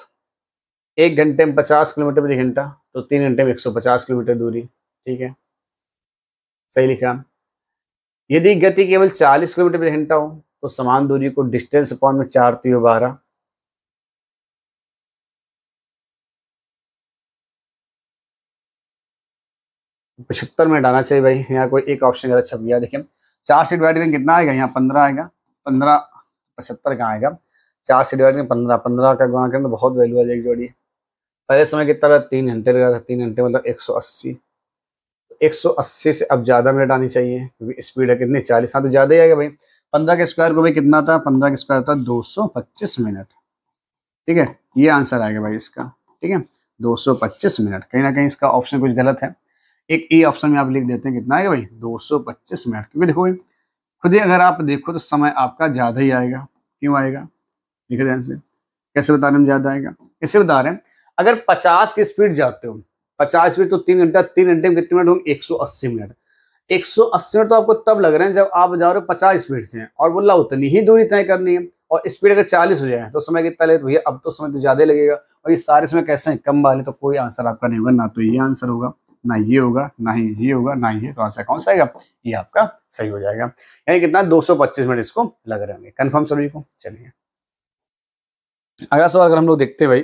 1 घंटे में 50 किलोमीटर प्रति घंटा, तो 3 घंटे में 150 किलोमीटर दूरी, ठीक है सही लिखा। यदि गति केवल 40 किलोमीटर प्रति घंटा हो, तो समान दूरी को डिस्टेंस अपॉन में 4 3 12, पचहत्तर मिनट आना चाहिए भाई। यहाँ कोई एक ऑप्शन गलत छप गया, देखिए 4 से डिवाइड करेंगे कितना आएगा, यहाँ 15 आएगा, 15 75 कहाँ आएगा, 4 से डिवाइड करेंगे 15, 15 का गुणा करेंगे तो बहुत वैल्यू आ जाएगी जोड़ी। पहले समय कितना रहा 3 घंटे लगा था, 3 घंटे मतलब 180, 180 से अब ज्यादा मिनट आनी चाहिए, क्योंकि स्पीड है कितनी 40, हाँ तो ज्यादा ही आएगा भाई। 15 के स्क्वायर को भाई कितना था, 15 के स्क्वायर था 225 मिनट, ठीक है ये आंसर आएगा भाई इसका, ठीक है 225 मिनट। कहीं ना कहीं इसका ऑप्शन कुछ गलत है, एक ई ऑप्शन में आप लिख देते हैं कितना आएगा भाई 225 मिनट, क्योंकि देखो खुद ही अगर आप देखो तो समय आपका ज्यादा ही आएगा। क्यों आएगा, देखिए ध्यान से कैसे बता रहे हैं, ज्यादा आएगा, कैसे बता रहे हैं, अगर 50 की स्पीड जाते हो 50 स्पीड तो 3 घंटा, 3 घंटे में कितने मिनट होंगे? 180 मिनट। 180 मिनट तो आपको तब लग रहे हैं जब आप जा रहे हो 50 स्पीड से और बोला उतनी ही दूरी तय करनी है, और स्पीड अगर 40 हो जाए तो समय कितना ले? भैया अब तो समय तो ज्यादा लगेगा, और ये सारे समय कैसे हैं? कम वाले, तो कोई आंसर आपका नहीं होगा, ना तो ये आंसर होगा, ना ये होगा, ना ही ये होगा, ना ये। तो आंसर कौन सा आएगा? ये आपका सही हो जाएगा। यानी कितना? 225 मिनट इसको लग रहे होंगे। कंफर्म सभी को? चलिए अगला सवाल अगर हम लोग देखते हैं भाई,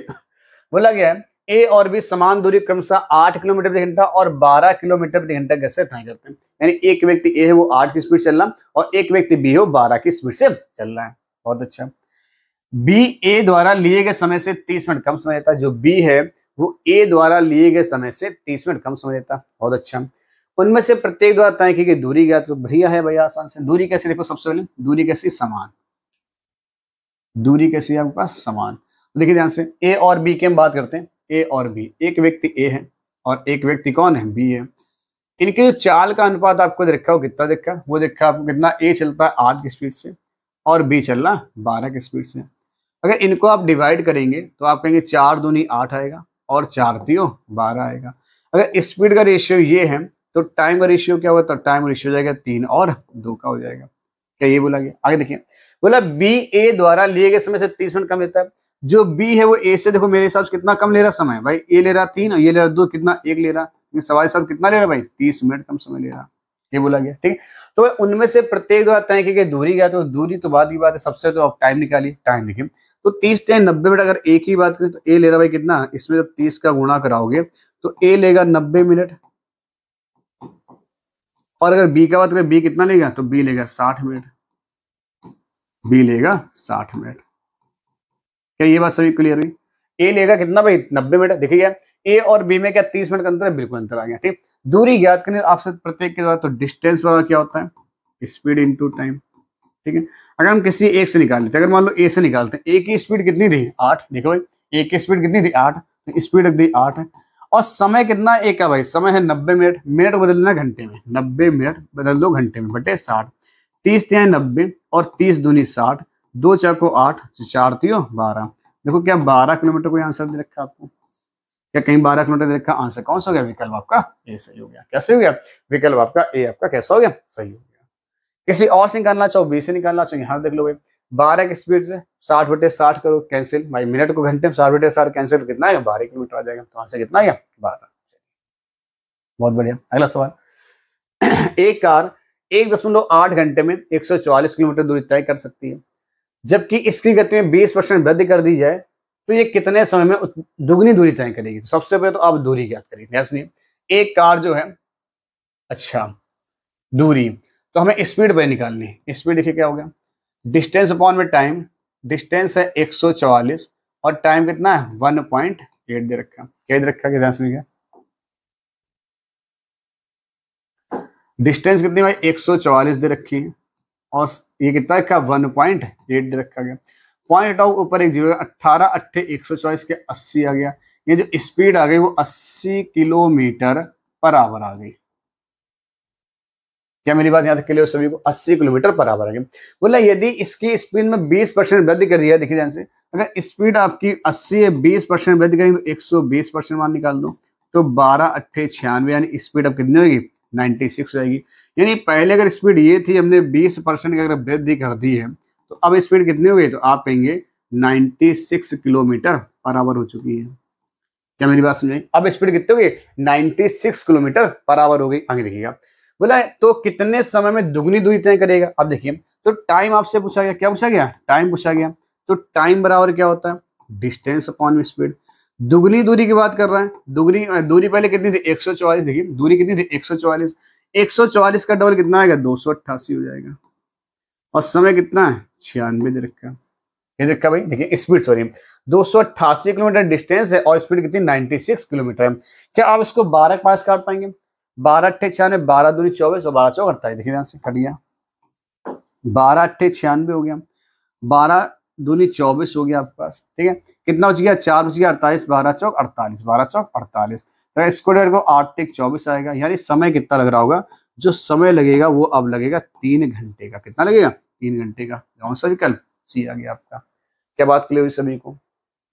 बोला गया है ए और बी समान दूरी क्रमशः 8 किलोमीटर प्रति घंटा और 12 किलोमीटर प्रति घंटा कैसे तय करते हैं? यानी एक व्यक्ति ए है वो 8 की स्पीड चल रहा और एक व्यक्ति बी है वो 12 की स्पीड से चल रहा है। बहुत अच्छा। बी ए द्वारा लिए गए समय से 30 मिनट कम समय लेता है। जो बी है वो ए द्वारा लिए गए समय से 30 मिनट कम समय लेता है। बहुत अच्छा। उनमें से प्रत्येक द्वारा तय की गई दूरी ज्ञात करो। बढ़िया है भैया, आसान से। दूरी कैसे? देखो सबसे पहले दूरी कैसी? समान। दूरी कैसी है आपके पास? समान। तो देखिए ध्यान से, ए और बी की हम बात करते हैं। ए और बी, एक व्यक्ति ए है और एक व्यक्ति कौन है? बी है। इनके जो चाल का अनुपात आपको देखा, वो कितना देखा? वो देखा आपको कितना? ए चलता है 8 की स्पीड से और बी चल रहा 12 की स्पीड से। अगर इनको आप डिवाइड करेंगे तो आप कहेंगे 4 दूनी 8 आएगा और 4 तियो 12 आएगा। अगर स्पीड का रेशियो ये है तो टाइम का रेशियो क्या हुआ? तो टाइम रेशियो हो जाएगा 3 और 2 का हो जाएगा। क्या ये बोला गया? आगे देखिए, बोला बी ए द्वारा लिए गए समय से 30 मिनट कम लेता है। जो बी है वो ए से देखो मेरे हिसाब से कितना कम ले रहा समय? भाई ए ले रहा 3 और ये ले रहा 2, कितना? 1 ले रहा। ये सवाल साहब कितना ले रहा भाई? 30 मिनट कम समय ले रहा। ये बोला गया। ठीक है, तो उनमें से प्रत्येक द्वारा तय की गई दूरी क्या? तो दूरी तो बाद की बात है, सबसे तो आप टाइम निकालिए। टाइम देखिए, तो 30 से 90 मिनट। अगर ए की बात करें तो ए ले रहा भाई कितना? इसमें जब 30 का गुणा कराओगे तो ए लेगा 90 मिनट, और अगर बी का बात करें, बी कितना लेगा? तो बी लेगा 60 मिनट। बी लेगा 60 मिनट। क्या ये बात सभी क्लियर हुई? ए लेगा कितना भाई? 90 मिनट। देखिए ए और बी में क्या 30 मिनट का अंतर है? बिल्कुल अंतर आ गया। ठीक, दूरी ज्ञात करनी आपसे प्रत्येक के द्वारा। तो डिस्टेंस वाला क्या होता है? Speed into time. ठीक है, अगर हम किसी एक से निकाल लेते हैं, अगर मान लो ए से निकालते हैं, ए की स्पीड कितनी थी? 8। देखो भाई ए की स्पीड कितनी थी? 8। तो स्पीड रख दी 8 है, और समय कितना ए का भाई? समय है 90 मिनट। मिनट बदलना घंटे में, 90 मिनट बदल दो घंटे में बटे 60। 30 तिया 90 और 30 दूनी 60, 2 चाको 8, 4 तियो 12। देखो क्या 12 किलोमीटर कोई आंसर दे रखा आपको? क्या कहीं 12 किलोमीटर दे रखा? आंसर कौन सा हो गया? विकल्प आपका ए सही हो गया। कैसे हो गया? विकल्प आपका ए आपका कैसा हो गया? सही हो गया। किसी और से निकालना चाहो, बी से निकालना चाहो, यहाँ देख लो भाई 12 की स्पीड से 60 बटे 60 करो, कैंसिल भाई। मिनट को घंटे में 60 बटे 60 कैंसिल, कितना है? 12 किलोमीटर आ जाएगा। तो वहां से कितना आएगा? 12। बहुत बढ़िया। अगला सवाल, एक कार 1.8 घंटे में 144 किलोमीटर दूरी तय कर सकती है, जबकि इसकी गति में 20% वृद्धि कर दी जाए तो ये कितने समय में दुगनी दूरी तय करेगी? तो सबसे पहले तो आप दूरी ज्ञात करेंगे। सुनिए, एक कार जो है, अच्छा दूरी, तो हमें स्पीड पे निकालनी है। स्पीड देखिए क्या हो गया? डिस्टेंस अपॉन में टाइम। डिस्टेंस है 144 और टाइम कितना है? 1.8 दे रखा। क्या दे रखा? ध्यान सुनिएगा, डिस्टेंस कितनी भाई? 144 दे रखी है, और ये कितना रखा? 1.8 दे रखा गया। पॉइंट हटाओ, ऊपर एक जीरो, 18 8 144 के 80 आ गया। ये जो स्पीड आ गई वो 80 किलोमीटर पर आवर आ गई। क्या मेरी बात यहाँ तक क्लियर सभी को? 80 किलोमीटर पर आवर आ गई। बोला यदि इसकी स्पीड में 20% वृद्धि कर दिया, देखिए ध्यान से, अगर स्पीड आपकी 80 है, 20% वृद्धि करेंगे तो 120% मान निकाल दो, तो 12 8 96, यानी स्पीड अब कितनी होगी? 96 हो जाएगी। यानी पहले अगर स्पीड ये थी, हमने 20% की अगर वृद्धि कर दी है, तो अब स्पीड कितनी हो गई? तो आप कहेंगे 96 किलोमीटर पर आवर हो चुकी है। क्या मेरी बात समझ? अब स्पीड कितनी हो गई? 96 किलोमीटर पर आवर हो गई। आगे देखिएगा, बोला तो कितने समय में दुगनी दूरी तय करेगा? अब देखिए, तो टाइम आपसे पूछा गया। क्या पूछा गया? टाइम पूछा गया। तो टाइम बराबर क्या होता है? Distance upon speed. दुगनी दूरी की बात कर रहा है। दुगनी दूरी पहले कितनी थी? 144। देखिए दूरी कितनी थी? 144। 144 का डबल कितना आएगा? 288 हो जाएगा। और समय कितना है? 96 दे रखा। ये देखा भाई, देखिए स्पीड, सॉरी 288 किलोमीटर डिस्टेंस है और स्पीड कितनी? 96 किलोमीटर है। क्या आप इसको 12 के पास काट पाएंगे? 12 8 96, 12 दूनी 24 और 12 चौक 48। देखिए ध्यान से, कट गया। 12 8 96 हो गया, 12 दूनी 24 हो गया आपके पास। ठीक है, कितना बच गया? 4 बच गया, 48, 12 चौक 48, 12 चौक 48। तो इसको डेढ़ को 8 3 24 आएगा। यानी समय कितना लग रहा होगा? जो समय लगेगा वो अब लगेगा 3 घंटे का। कितना लगेगा? 3 घंटे का। कौन सा विकल्प? सी आ गया आपका। क्या बात क्लियर हुई सभी को?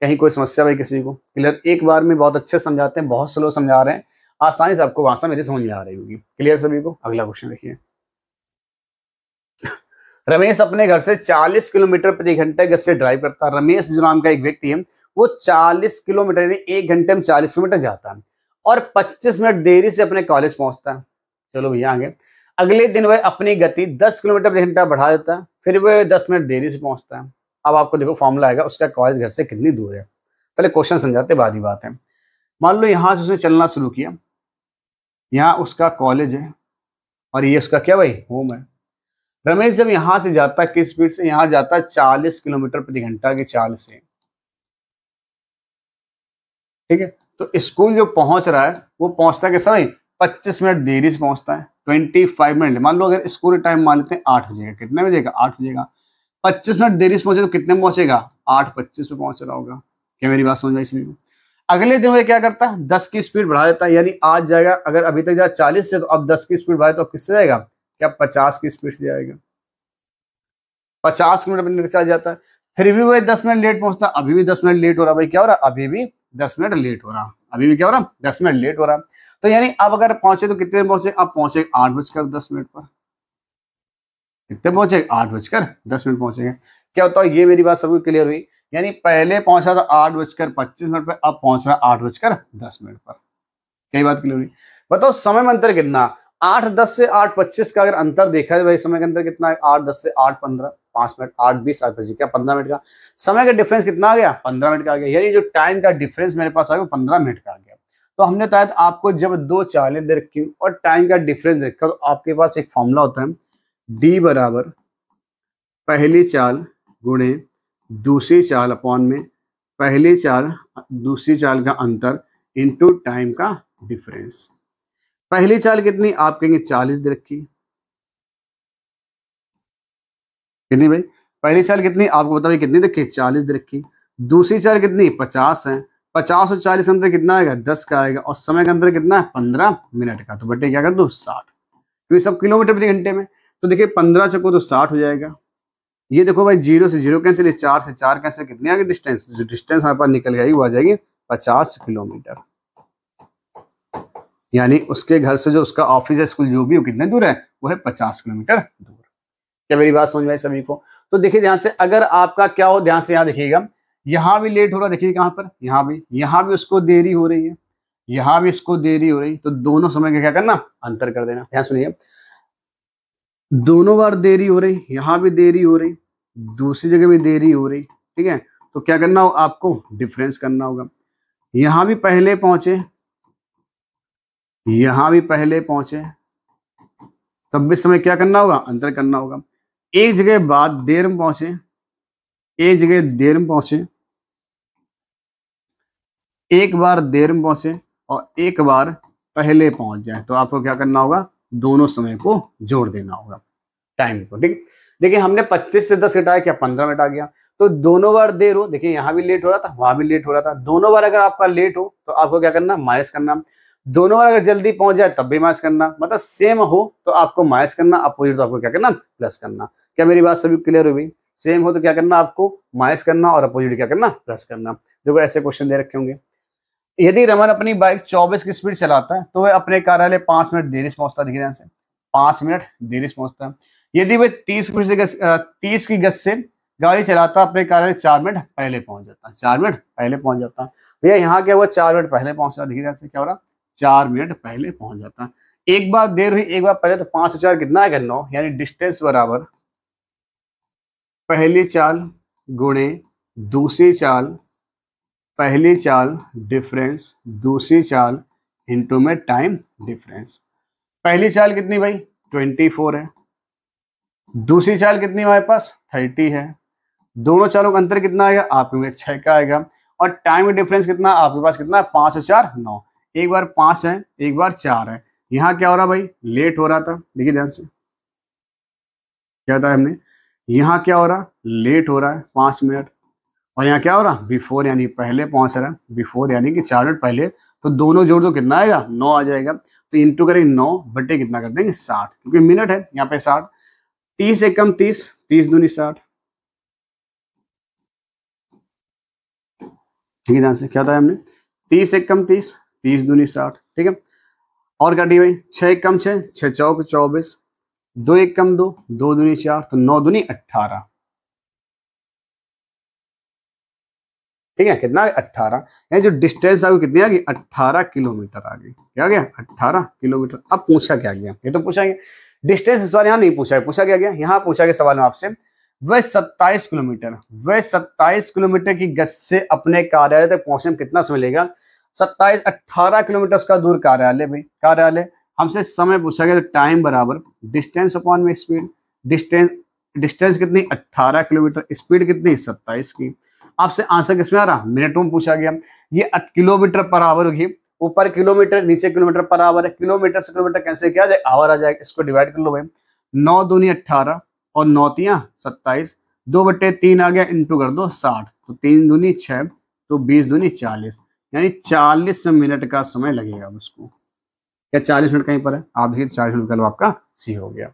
कहीं कोई समस्या भाई किसी को? क्लियर? एक बार में बहुत अच्छे समझाते हैं, बहुत स्लो समझा रहे हैं, आसानी से आपको भाषा मेरी समझ में आ रही होगी। क्लियर सभी को? अगला क्वेश्चन देखिए। रमेश अपने घर से 40 किलोमीटर प्रति घंटे गति से ड्राइव करता है। रमेश जो नाम का एक व्यक्ति है वो 40 किलोमीटर यानी 1 घंटे में 40 किलोमीटर जाता है और 25 मिनट देरी से अपने कॉलेज पहुंचता है। चलो भैया आगे। अगले दिन वह अपनी गति 10 किलोमीटर प्रति घंटा बढ़ा देता है, फिर वह 10 मिनट देरी से पहुंचता है। अब आपको देखो फॉर्मूला आएगा, उसका कॉलेज घर से कितनी दूर है। पहले क्वेश्चन समझाते बाद ही बात है। मान लो यहां से उसने चलना शुरू किया, यहाँ उसका कॉलेज है और ये उसका क्या भाई होम है। रमेश जब यहां से जाता है किस स्पीड से? यहां जाता है 40 किलोमीटर प्रति घंटा की चाल से। ठीक है, तो स्कूल जो पहुंच रहा है वो पहुंचता के समय 25 मिनट देरी से पहुंचता है, 25 मिनट। मान लो अगर स्कूल टाइम मान लेते हैं 8 बजेगा, कितने बजेगा? 8 बजेगा। 25 मिनट देरी से पहुंचे तो कितने में पहुंचेगा? 8:25 पे पहुंच रहा होगा। क्या मेरी बात समझ आई इसमें? अगले दिन वो क्या करता है? 10 की स्पीड बढ़ा देता है, यानी आज जाएगा, अगर अभी तक जाए 40 से, तो अब 10 की स्पीड बढ़ाए तो अब किससे जाएगा? क्या 50 की स्पीड से जाएगा? 50 मिनट चला जाता है, फिर भी वो 10 मिनट लेट पहुंचता है। अभी भी 10 मिनट लेट हो रहा। भाई क्या हो रहा? अभी भी 10 मिनट लेट हो रहा। अभी भी क्या हो रहा? 10 मिनट लेट हो रहा। तो यानी अब अगर पहुंचे तो कितने में पहुंचे? अब पहुंचे 8:10 पर। कितने पहुंचे? 8:10 पहुंचेंगे। क्या होता है? ये मेरी बात सबको क्लियर हुई? यानी पहले पहुंचा था 8:25 पर, अब पहुंच रहा 8:10 पर। कई बात क्लियर हुई? बताओ समय में अंतर कितना? 8:10 से 8:25 का अगर अंतर देखा जाए भाई, समय के अंतर कितना है? 8:10 से 8:15, 5 मिनट, 8:20, 8:25, क्या 15 मिनट का समय का डिफरेंस कितना आ गया? 15 मिनट का आ गया। यानी जो टाइम का डिफरेंस मेरे पास आ गया 15 मिनट का आ गया। तो हमने बताया आपको जब दो चालें दे रखी और टाइम का डिफरेंस देखा, तो आपके पास एक फॉर्मूला होता है, डी बराबर पहली चाल गुणे दूसरी चाल अपॉन में पहली चाल दूसरी चाल का अंतर इनटू टाइम का डिफरेंस। पहली चाल कितनी? आप कहेंगे 40 दे रखी। कितनी भाई? पहली चाल कितनी? आपको बता भाई कितनी देखी? 40 दे रखी। दूसरी चाल कितनी? 50 है। 50 और 40 अंतर कितना आएगा? 10 का आएगा। और समय का अंतर कितना है? 15 मिनट का। तो बटे क्या कर दो? 60, क्योंकि सब किलोमीटर प्रति घंटे में। तो देखिए 15 चको तो 60 हो जाएगा। ये देखो भाई 0 से 0 कैंसिल, 4 से 4 कैंसिल, कितनी आ गई डिस्टेंस? जो डिस्टेंस हमारे पास निकल जाएगी वो आ जाएगी 50 किलोमीटर। यानी उसके घर से जो उसका ऑफिस है, स्कूल जो भी, वो कितने दूर है? वो है 50 किलोमीटर दूर। क्या मेरी बात समझ में आई सभी को? तो देखिए ध्यान से, अगर आपका क्या हो, ध्यान से यहाँ देखिएगा, यहाँ भी लेट हो रहा, देखिए कहाँ पर, यहाँ भी उसको देरी हो रही है, यहाँ भी इसको देरी हो रही, तो दोनों समय का क्या करना? अंतर कर देना। ध्यान सुनिए, दोनों बार देरी हो रही, यहाँ भी देरी हो रही, दूसरी जगह भी देरी हो रही। ठीक है, तो क्या करना हो? आपको डिफरेंस करना होगा। यहाँ भी पहले पहुंचे, यहाँ भी पहले पहुंचे, तब भी समय क्या करना होगा? अंतर करना होगा। एक जगह बाद देर में पहुंचे, एक जगह देर में पहुंचे, एक बार देर में पहुंचे और एक बार पहले पहुंच जाए, तो आपको क्या करना होगा? दोनों समय को जोड़ देना होगा, टाइम को। ठीक, देखिए हमने 25 से 10 घटाया, क्या 15 मिनट आ गया। तो दोनों बार देर हो, देखिए यहाँ भी लेट हो रहा था, वहां भी लेट हो रहा था। दोनों बार अगर आपका लेट हो तो आपको क्या करना? माइनस करना। दोनों बार अगर जल्दी पहुंच जाए तब भी माइनस करना, मतलब सेम हो तो आपको माइनस करना, अपोजिट तो आपको क्या करना? प्लस करना। क्या मेरी बात सभी क्लियर हो गई? सेम हो तो क्या करना? आपको माइनस करना और अपोजिट क्या करना? प्लस करना। देखो ऐसे क्वेश्चन दे रखे होंगे। यदि रमन अपनी बाइक 24 की स्पीड चलाता है तो वह अपने कार्यालय 5 मिनट देरी से पहुंचता है। देखिए ध्यान से, 5 मिनट देरी से पहुंचता है। यदि वह 30 की गति से गाड़ी चलाता अपने कार्यालय 4 मिनट पहले पहुंच जाता है। 4 मिनट पहले पहुंच जाता है। भैया यहाँ क्या हुआ? 4 मिनट पहले पहुंच रहा। देखिए ध्यान से क्या हो रहा? 4 मिनट पहले पहुंच जाता है। एक बार देर हुई, एक बार पहले, तो 5 और 4 कितना है? 9। यानी डिस्टेंस बराबर पहली चाल गुणे दूसरी चाल, पहली चाल डिफरेंस दूसरी चाल इनटू में टाइम डिफरेंस। पहली चाल कितनी भाई? 24 है। दूसरी चाल कितनी हमारे पास? 30 है। दोनों चालों का अंतर कितना आएगा? आपके 6 का आएगा। और टाइम डिफरेंस कितना आपके पास? कितना है? 5 और 4 9। एक बार 5 है, एक बार 4 है। यहाँ क्या हो रहा भाई? लेट हो रहा था। देखिए ध्यान से क्या था हमने, यहाँ क्या हो रहा? लेट हो रहा है 5 मिनट। और यहाँ क्या हो रहा? बिफोर, यानी पहले पहुंच रहा है। बिफोर यानी कि 4 मिनट पहले। तो दोनों जोड़ दो, कितना आएगा? 9 आ जाएगा। तो इंटू करेंगे 9 बटे कितना कर देंगे? 60, क्योंकि मिनट है यहाँ पे 60। 30 से कम 30, 30 दूनी 60। ठीक है, ध्यान से क्या था हमने 30 एक कम 30, 30 दूनी 60, ठीक है। और काटिए भाई 6 एक कम 6, 6 चौक 24, 2 एक कम 2, 2 दूनी 4, तो 9 दूनी 18, ठीक है। कितना 18, यानी जो डिस्टेंस आ गई कितनी आ गई 18 किलोमीटर आ गई। क्या आ गया 18 किलोमीटर। अब पूछा क्या गया, ये तो पूछा गया डिस्टेंस, इस बार यहाँ नहीं पूछा है, पूछा क्या गया यहाँ पूछा गया सवाल में आपसे, वह 27 किलोमीटर, वह 27 किलोमीटर की गति से अपने कार्यालय तक पहुंचने में कितना समय लेगा। 27 18 किलोमीटर का दूर कार्यालय भाई, कार्यालय हमसे समय पूछा गया, तो टाइम बराबर डिस्टेंस अपॉन में स्पीड। डिस्टेंस डिस्टेंस कितनी 18 किलोमीटर, स्पीड कितनी 27 की। आपसे आंसर किसमें आ रहा, मिनटों में पूछा गया। ये किलोमीटर पर आवर होगी, ऊपर किलोमीटर नीचे किलोमीटर पर आवर है, किलोमीटर से किलोमीटर कैंसिल किया जाए आवर आ जाएगा, इसको डिवाइड कर लो भाई। 9 दूनी 18 और 9 तियां 27, 2/3 आ गया, इंटू कर दो 60, तो 3 दूनी 6, तो 20 दूनी 40, यानी 40 मिनट का समय लगेगा उसको। क्या 40 मिनट कहीं पर है, आप देखिए 40 मिनट का आपका सी हो गया।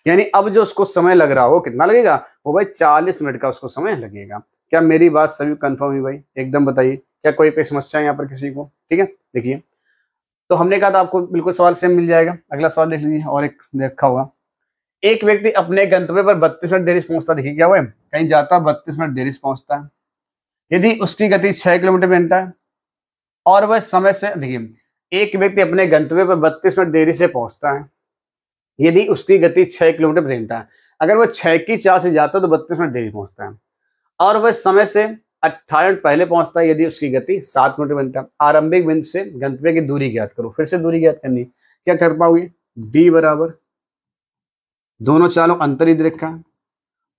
यानी अब जो उसको समय लग रहा हो कितना लगेगा, वो भाई 40 मिनट का उसको समय लगेगा। क्या मेरी बात सभी कंफर्म हुई भाई, एकदम बताइए, क्या कोई कोई समस्या है यहाँ पर किसी को। ठीक है, देखिए तो हमने कहा था आपको बिल्कुल सवाल सेम मिल जाएगा। अगला सवाल देख लीजिए, और एक देखा होगा, एक व्यक्ति अपने गंतव्य पर 32 मिनट देरी से पहुंचता, देखिए क्या हुआ है, कहीं जाता 32 मिनट देरी से पहुंचता है। यदि उसकी गति 6 किलोमीटर पर घंटा है और वह समय से, देखिए एक व्यक्ति अपने गंतव्य पर 32 मिनट देरी से पहुंचता है, यदि उसकी गति 6 किलोमीटर प्रति घंटा है, अगर वह 6 की चाल से जाता है तो 32 मिनट देरी पहुंचता है, और वह समय से 18 मिनट पहले पहुंचता है यदि उसकी गति 7 किलोमीटर प्रति घंटा। आरंभिक बिंदु से गंतव्य की दूरी ज्ञात करो। फिर से दूरी ज्ञात करनी, क्या कर पाओगे, डी बराबर दोनों चालों अंतर ही दे रखा है,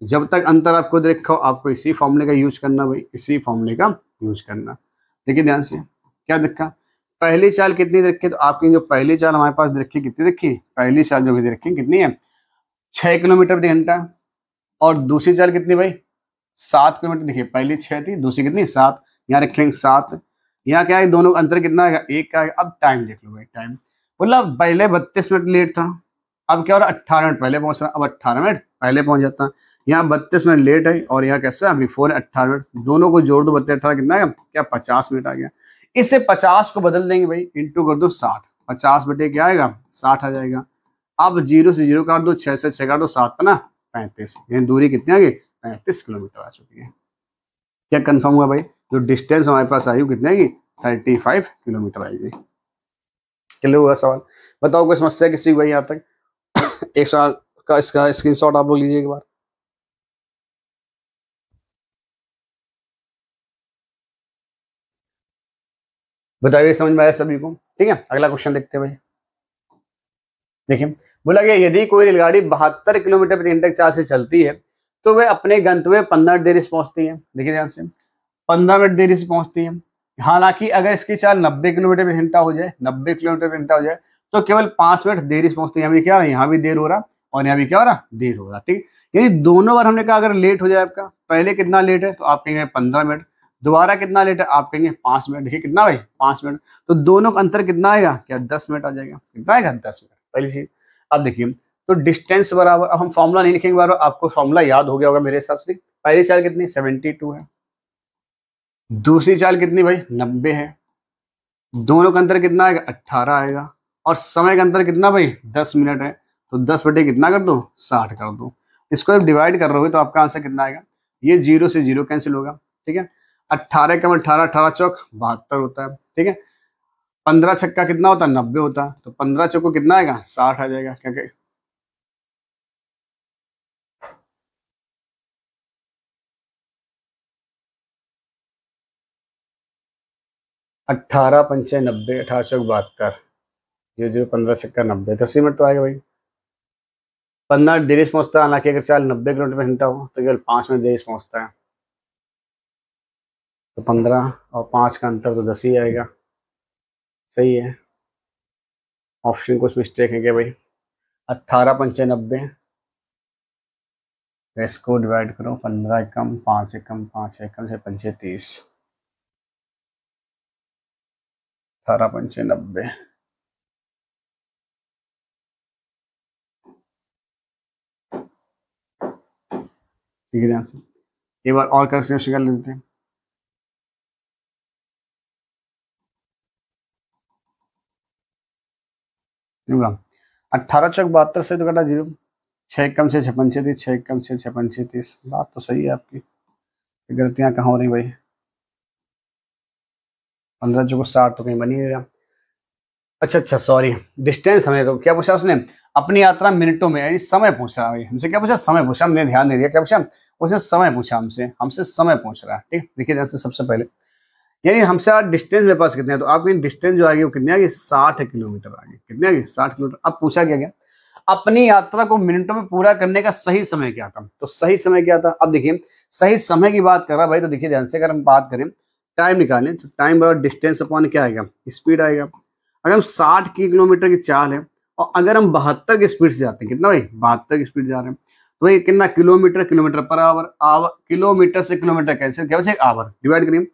जब तक अंतर आपको दे रखा हो आपको इसी फॉर्मूले का यूज करना भाई, इसी फॉर्मूले का यूज करना। देखिए ध्यान से क्या देखा, पहली चाल कितनी दे रखी है, तो आपकी जो पहली चाल हमारे पास दे रखी कितनी रखी, पहली चाल जो भी दे रखी कितनी है 6 किलोमीटर प्रति घंटा, और दूसरी चाल कितनी भाई 7 किलोमीटर। देखिए पहली 6 थी, दूसरी कितनी 7, यहाँ रखेंगे 7, यहाँ क्या है दोनों अंतर कितना आएगा 1 का आएगा। अब टाइम देख लो भाई, टाइम बोला पहले 32 मिनट लेट था, अब क्या हो रहा है 18 मिनट पहले पहुंच रहा, अब 18 मिनट पहले पहुंच जाता। यहाँ 32 मिनट लेट है और यहाँ कैसा है बिफोर 18 मिनट, दोनों को जोड़ दो 32 18 कितना आएगा, क्या 50 मिनट आ गया। इससे 50 को बदल देंगे भाई, इंटू कर दो 60, 50 बटे क्या आएगा 60 आ जाएगा। अब 0 से 0 काट दो, 6 से 6 काट दो, 7 पे ना 35, यानी दूरी कितनी आ गई 35 किलोमीटर आ चुकी है। क्या कंफर्म हुआ भाई, जो डिस्टेंस हमारे पास आई वो कितनी आएगी 35 किलोमीटर आएगी। क्लियर हुआ सवाल, बताओ कोई समस्या किसी को भाई यहाँ तक। एक सवाल का इसका स्क्रीनशॉट आप लोग लीजिए एक बार। बताइए समझ में आया सभी को, ठीक है। अगला क्वेश्चन देखते हैं भाई। देखिए बोला गया यदि कोई रेलगाड़ी 72 किलोमीटर प्रति घंटे की चाल से चलती है तो वह अपने गंतव्य 15 मिनट देरी से पहुंचती है। देखिए ध्यान से 15 मिनट देरी से पहुंचती है। हालांकि अगर इसकी चाल 90 किलोमीटर प्रति घंटा हो जाए, 90 किलोमीटर प्रति घंटा हो जाए तो केवल 5 मिनट देरी से पहुंचती है। यहाँ भी क्या हो रहा है, यहाँ भी देर हो रहा और यहाँ भी क्या हो रहा देर हो रहा, ठीक। यानी दोनों बार हमने कहा अगर लेट हो जाए आपका, पहले कितना लेट है तो आप कहेंगे 15 मिनट, दोबारा कितना लेट है आप कहेंगे 5 मिनट। देखिए कितना भाई 5 मिनट, तो दोनों का अंतर कितना आएगा, क्या 10 मिनट आ जाएगा। कितना आएगा 10 मिनट, पहली चीज। अब देखिए तो डिस्टेंस बराबर, अब हम फॉर्मूला नहीं लिखेंगे बार, आपको फॉर्मूला याद हो गया होगा मेरे हिसाब से। पहली चाल कितनी 72 है, दूसरी चाल कितनी भाई 90 है, दोनों का अंतर कितना आएगा 18 आएगा, और समय का अंतर कितना भाई 10 मिनट है, तो 10 बटे कितना कर दो 60 कर दो। इसको जब डिवाइड कर रहे हो तो आपका आंसर कितना आएगा, ये 0 से 0 कैंसिल होगा, ठीक है। 18 कम 18, 18 चौक 72 होता है, ठीक है। 15 छक्का कितना होता है 90 होता है, तो 15 चौक को कितना आएगा 60 आ जाएगा, क्या 18 पंचे 90, 18 चौक 72, 0 15 छक्का 90, 10 मिनट तो आएगा भाई। 15 मिनट देरी से पहुंचता है, हालांकि अगर चाल 90 किलोमीटर पर घंटा हो तो केवल 5 मिनट देरी से पहुंचता है, तो 15 और 5 का अंतर तो 10 ही आएगा। सही है, ऑप्शन कुछ मिस्टेक है क्या भाई। 18 पंचे 90, इसको डिवाइड करो 15 एकम 5 एकम 5 एकम से पंचे 30, 18 पंचे 90। ठीक है ध्यान से एक बार और कैलकुलेशन कर लेते हैं। होगा 18 चौक 72 से तो कटा 0, 6 कम से 56 30, 6 कम से 56 30। बात तो सही है आपकी, गलतियां कहाँ हो रही भाई। 15 चौक 60 तो कहीं बनी नहीं रहा। अच्छा सॉरी, डिस्टेंस हमें तो क्या पूछा उसने, अपनी यात्रा मिनटों में, यानी समय पूछा भाई हमसे। क्या पूछा, समय पूछा, हमने ध्यान नहीं दिया। क्या पूछा उसने, समय पूछा हमसे समय पूछ रहा है। ठीक, देखिए ध्यान से सबसे पहले, यानी हमसे आज डिस्टेंस मेरे पास कितने है, तो आपकी डिस्टेंस जो आएगी वो कितनी आएगी, 60 किलोमीटर आएगी। कितनी आएगी, 60 किलोमीटर। अब पूछा क्या गया, अपनी यात्रा को मिनटों में पूरा करने का सही समय क्या था। तो सही समय क्या था, अब देखिए सही समय की बात कर रहा भाई, तो देखिए ध्यान से, अगर हम बात करें टाइम निकालें तो टाइम बराबर डिस्टेंस अपॉन क्या आएगा, स्पीड आएगा। अगर हम 60 किलोमीटर की चाल है और अगर हम 72 की स्पीड से जाते हैं, कितना भाई, 72 की स्पीड जा रहे हैं, तो भाई कितना, kilometre, kilometre per hour, hour, kilometre से किलोमीटर कैसे, क्या बचे, आवर, डिवाइड करिए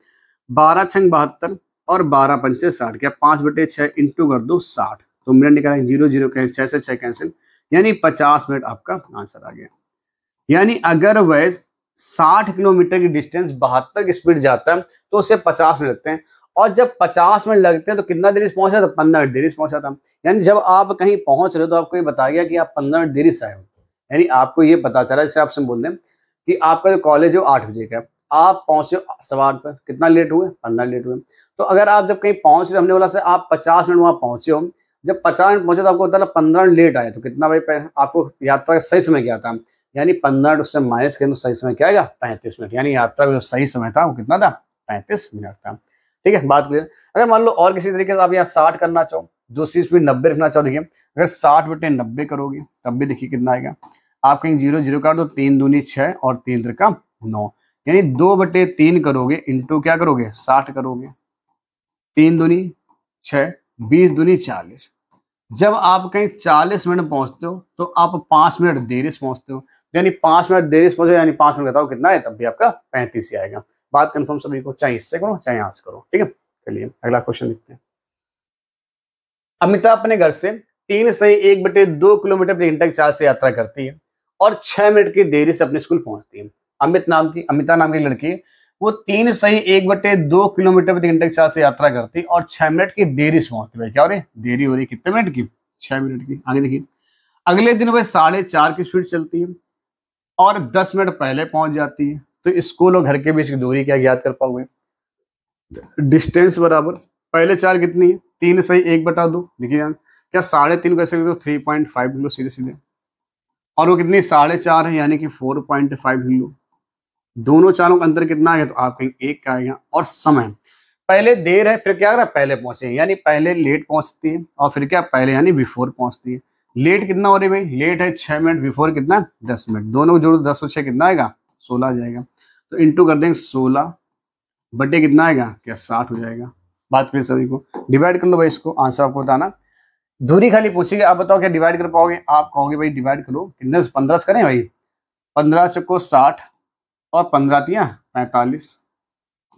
12 छंग 72 और 12 पंचे 60, क्या 5/6 इंटू कर दो 60, तो मिनट निकालेंगे, 0 0 कैंसिल, 6 से 6 कैंसिल, यानी 50 मिनट आपका आंसर आ गया। यानी अगर वह 60 किलोमीटर की डिस्टेंस 72 की स्पीड जाता है तो उसे 50 मिनट लगते हैं, और जब 50 मिनट लगते हैं तो कितना देरी से पहुंचा था, 15 मिनट देरी से पहुंचा था। यानी जब आप कहीं पहुंच रहे हो तो आपको ये बताया गया कि आप 15 मिनट देरी से आए हो, यानी आपको ये पता चला, जैसे आपसे बोल दें कि आपका जो कॉलेज है वो 8 बजे का है, आप पहुंचे 8:15 पर, कितना लेट हुए, 15 लेट हुए। तो अगर आप जब कहीं पहुंच रहे, हमने बोला से आप 50 मिनट वहां पहुंचे हो, जब 50 मिनट पहुंचे तो आपको पता 15 मिनट लेट आए, तो कितना भाई आपको यात्रा का सही समय क्या था, यानी 15 मिनट उससे माइनस करें तो सही समय क्या आएगा, 35 मिनट। यानी यात्रा का जो सही समय था वो कितना था, 35 मिनट था। ठीक है, बात क्लियर। अगर मान लो और किसी तरीके से आप यहाँ 60 करना चाहो, दूसरी स्पीड 90 रखना चाहो, देखिए अगर 60/90 करोगे तब भी देखिए कितना आएगा, आप कहीं 0 0 काट दो, 3 दूनी 6 और 3 त्रिका 9, यानी 2/3 करोगे इंटू क्या करोगे, 60 करोगे, 3 दूनी 6, 20 दूनी 40। जब आप कहीं 40 मिनट पहुंचते हो तो आप 5 मिनट देरी से पहुंचते हो, यानी 5 मिनट देरी से पहुंचे, यानी 5 मिनट बताओ कितना है, तब भी आपका 35 ही आएगा। बात कंफर्म सभी को, चाहे इससे करो चाहे यहां से करो। ठीक है, चलिए अगला क्वेश्चन देखते हैं। अमिता अपने घर से 3 से 1/2 किलोमीटर प्रति घंटा की चाल से यात्रा करती है और 6 मिनट की देरी से अपने स्कूल पहुंचती है। अमिता नाम की लड़की, वो 3 से 1/2 किलोमीटर प्रति घंटा की चाल से यात्रा करती है और 6 मिनट की देरी से पहुंचती है। क्या हो रही है, देरी हो रही है, कितने मिनट की, 6 मिनट की। आगे देखिए, अगले दिन वह 4:30 की स्पीड चलती है और 10 मिनट पहले पहुंच जाती है। तो स्कूल और घर के बीच की दूरी क्या ज्ञात कर पाओगे, डिस्टेंस बराबर पहले 4 कितनी है, 3 से 1/2, देखिए यार क्या 3.5 कैसे, 3.5 किलो सीधे सीधे, और वो कितनी 4.5 है, यानी कि 4.5 किलो। दोनों चारों का अंतर कितना आ गया, तो आप कहीं 1 का आएगा। और समय पहले देर है, फिर क्या कर रहा है, पहले पहुंचे, यानी पहले लेट पहुंचती है, और फिर क्या पहले यानी बिफोर पहुंचती है। लेट कितना हो रही है भाई, लेट है 6 मिनट, बिफोर कितना 10 मिनट, दोनों को जोड़ो 10 और 6 कितना आएगा, 16 आ जाएगा। तो इंटू कर देंगे 16 बटे कितना आएगा, क्या 60 हो जाएगा। बात करें सभी को, डिवाइड कर लो भाई इसको, आंसर आपको बताना। दूरी खाली पूछेगी, आप बताओ क्या डिवाइड कर पाओगे, आप कहोगे भाई डिवाइड करो, कितने 15 से करें भाई, 15 चौको 60 और 15 तिया 45,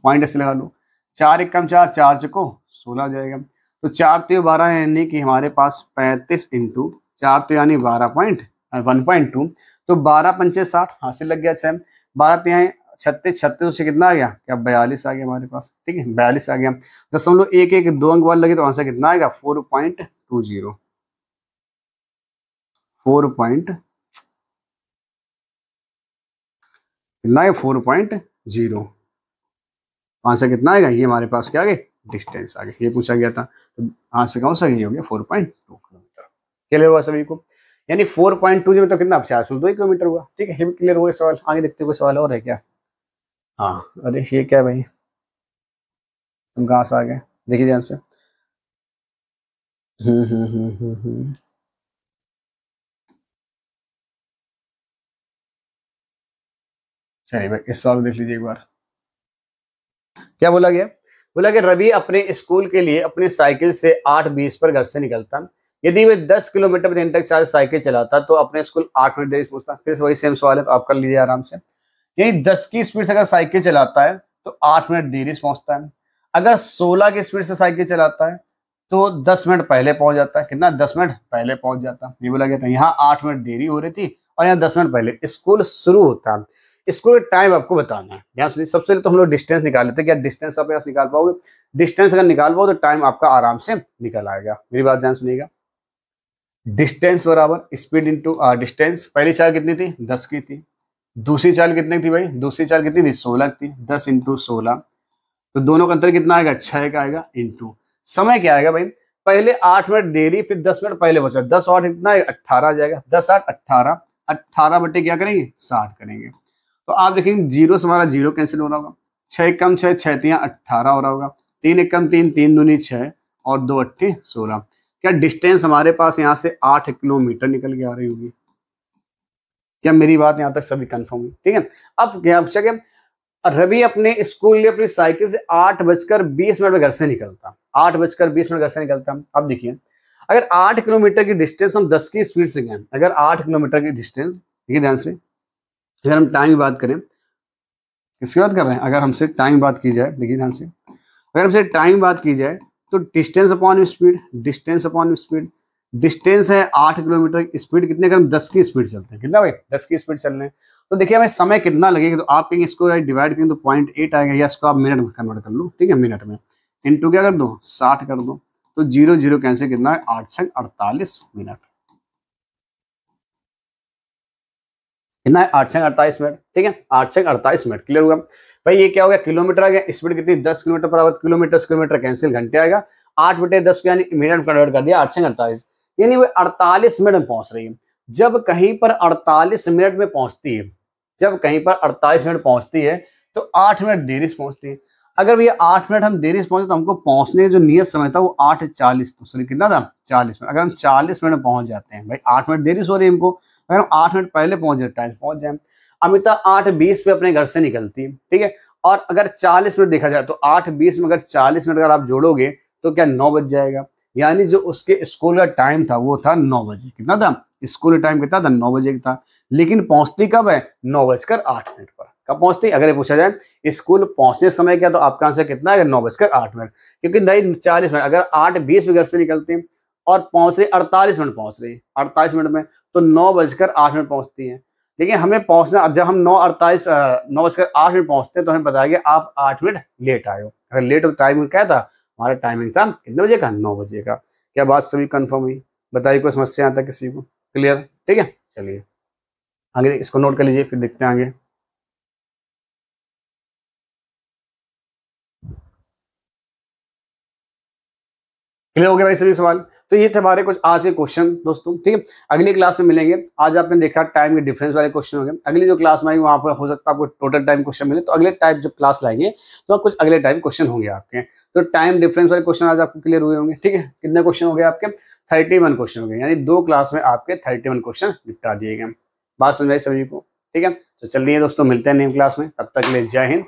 पॉइंट ऐसे लगा लो, 4 एकम 4, 4 चौको 16 आ जाएगा। तो 4 तो 12 यानी कि हमारे पास 35 इंटू 4 तो यानी 1.2, तो 12 पंचे 60 हासिल लग गया। 6 12 तिया 36, 36 से कितना आ गया, क्या 42 आ गया हमारे पास। ठीक है, 42 आ गया। 0.11 2 अंक वाले लगे तो आंसर कितना आएगा, 4.20, 4 कितना है, 4.0। आंसर कितना आएगा, ये हमारे पास क्या आ गया, डिस्टेंस आ गया, ये पूछा गया था। तो आंसर कौन सा, ये हो गया 4.2 किलोमीटर। क्लियर हुआ सभी को, यानी 4.2 में तो कितना 402 किलोमीटर हुआ। ठीक है, क्लियर हुआ सवाल। आगे देखते हुए सवाल और है क्या, हाँ अरे ये क्या भाई, तुम कहाँ से आ गए, देखिए ध्यान से। चलिए भाई इस सवाल देख लीजिए एक बार। क्या बोला गया, बोला कि रवि अपने स्कूल के लिए अपनी साइकिल से 8:20 पर घर से निकलता, यदि वे 10 किलोमीटर प्रति घंटा चार्ज साइकिल चलाता तो अपने स्कूल 8 मिनट देरी से पहुंचता। फिर से वही सेम सवाल है, तो आप कर लीजिए आराम से। यानी 10 की स्पीड से अगर साइकिल चलाता है तो 8 मिनट देरी से पहुंचता है, अगर 16 की स्पीड से साइकिल चलाता है तो 10 मिनट पहले पहुंच जाता है। कितना, 10 मिनट पहले पहुंच जाता। ये बोला गया था, यहाँ 8 मिनट देरी हो रही थी और यहाँ 10 मिनट पहले स्कूल शुरू होता है। स्कूल का टाइम आपको बताना है। यहाँ सुनिए, सबसे पहले तो हम लोग डिस्टेंस निकाल लेते हैं, क्या डिस्टेंस आप यहाँ से निकाल पाओगे, डिस्टेंस अगर निकाल पाओ तो टाइम आपका आराम से निकल आएगा। मेरी बात ध्यान सुनिएगा, डिस्टेंस बराबर स्पीड इंटू डिस्टेंस। पहली चाल कितनी थी? 10 की थी। दूसरी चाल कितनी थी भाई? दूसरी चाल कितनी थी? 16 थी। 10 इंटू 16, तो दोनों का अंतर कितना आएगा? 6 का आएगा। इंटू समय क्या आएगा भाई? पहले 8 मिनट देरी, फिर 10 मिनट पहले बचा। 10 और कितना है? 18 आ जाएगा। 10 8 18, 18 बटे क्या करेंगे? 60 करेंगे। तो आप देखेंगे जीरो से हमारा जीरो कैंसिल हो रहा होगा। 6 कम 6, 6 तियां 18 हो रहा होगा। 3 एक कम 3, 3 दूनी 6 और 2 अट्ठी 16। क्या डिस्टेंस हमारे पास यहाँ से 8 किलोमीटर निकल के आ रही होगी? क्या मेरी बात यहाँ तक सभी कंफर्म है? ठीक है। अब क्या पूछा, रवि अपने स्कूल लिए अपनी साइकिल से 8:20 में घर से निकलता। 8:20 घर से निकलता। अब देखिए, अगर 8 किलोमीटर की डिस्टेंस हम 10 की स्पीड से गए, अगर 8 किलोमीटर की डिस्टेंस, देखिए ध्यान से, अगर हम टाइम की बात करें, किसकी बात कर रहे हैं? अगर हमसे टाइम बात की जाए, देखिए ध्यान से, अगर हमसे टाइम बात की जाए तो distance upon speed, distance upon speed, distance है 8 किलोमीटर, स्पीड कितने? अगर हम 10 की स्पीड चलते हैं, कितना भाई? 10 की स्पीड चल रहे हैं, तो देखिए हमें समय कितना लगेगा। तो आप कहेंगे इसको डिवाइड करेंगे तो 0.8 आएगा, या इसको आप मिनट में कन्वर्ट कर लो, ठीक है, मिनट में। इंटू क्या कर दो? 60 कर दो, तो 0 0 कैंसिल, कितना है? 8 6 48 मिनट। कितना है? 8 6 48 मिनट, ठीक है, 8 6 48 मिनट। क्लियर हुआ भाई? ये क्या हो गया? किलोमीटर आ गया, स्पीड कितनी? 10 kilometre per our. Kilometre kilometre cancel, घंटे आएगा। 8/10 को यानी मिनट में कन्वर्ट कर दिया, 8 6 48, यानी वो 48 मिनट में पहुंच रही है। जब कहीं पर 48 मिनट में पहुंचती है, जब कहीं पर 48 मिनट पहुंचती है, तो 8 मिनट देरी से पहुंचती है। अगर भैया 8 मिनट हम देरी से पहुंचे, तो हमको पहुंचने का जो नियत समय था वो 8:40, तो सॉरी कितना था? 40 मिनट। अगर हम 40 मिनट में पहुंच जाते हैं, भाई 8 मिनट देरी से हो रही है हमको, अगर हम 8 मिनट पहले पहुंच जाए, टाइम पहुंच जाए। अमिता 8:20 पे अपने घर से निकलती है, ठीक है, और अगर 40 मिनट देखा जाए तो 8:20 में अगर 40 मिनट अगर आप जोड़ोगे तो क्या 9 बज जाएगा। यानी जो उसके स्कूल का टाइम था वो था 9 बजे। कितना था? स्कूल टाइम कितना था? 9 बजे का था। लेकिन पहुंचती कब है? 9:08 पर। कब पहुंचती? अगर ये पूछा जाए स्कूल पहुंचने समय क्या, तो आपका आंसर कितना है? 9:08, क्योंकि नहीं 40 मिनट, अगर 8:20 में घर से निकलती है और पहुंच रही 48 मिनट, पहुंच रही 48 मिनट में, तो 9:08 पहुंचती है। लेकिन हमें पहुंचना, अब जब हम 9:08 पहुंचते हैं, तो हमें बताया गया आप 8 मिनट लेट आए हो। अगर लेट हो तो टाइम क्या था? हमारा टाइमिंग था कितने बजे का? 9 बजे का। क्या बात सभी कंफर्म हुई? बताइए, कोई समस्या आता किसी को? क्लियर? ठीक है, चलिए आगे इसको नोट कर लीजिए, फिर देखते हैं आगे। क्लियर हो गया भाई सभी सवाल? तो ये थे हमारे कुछ आज के क्वेश्चन दोस्तों, ठीक है। अगली क्लास में मिलेंगे। आज आपने देखा टाइम के डिफरेंस वाले क्वेश्चन हो गए। अगली जो क्लास में आएगी वहां पर हो सकता है आपको टोटल टाइम क्वेश्चन मिले, तो अगले टाइप जब क्लास लाएंगे तो कुछ अगले टाइप क्वेश्चन होंगे आपके। तो टाइम डिफरेंस वाले क्वेश्चन आज आपको क्लियर हुए होंगे, ठीक है। कितने क्वेश्चन हो गए आपके? 31 क्वेश्चन हो गए, यानी 2 क्लास में आपके 31 क्वेश्चन निपटा दिए गए। बात समझ आई सभी को? ठीक है, तो चलिए दोस्तों, मिलते हैं नई क्लास में, तब तक के लिए जय हिंद।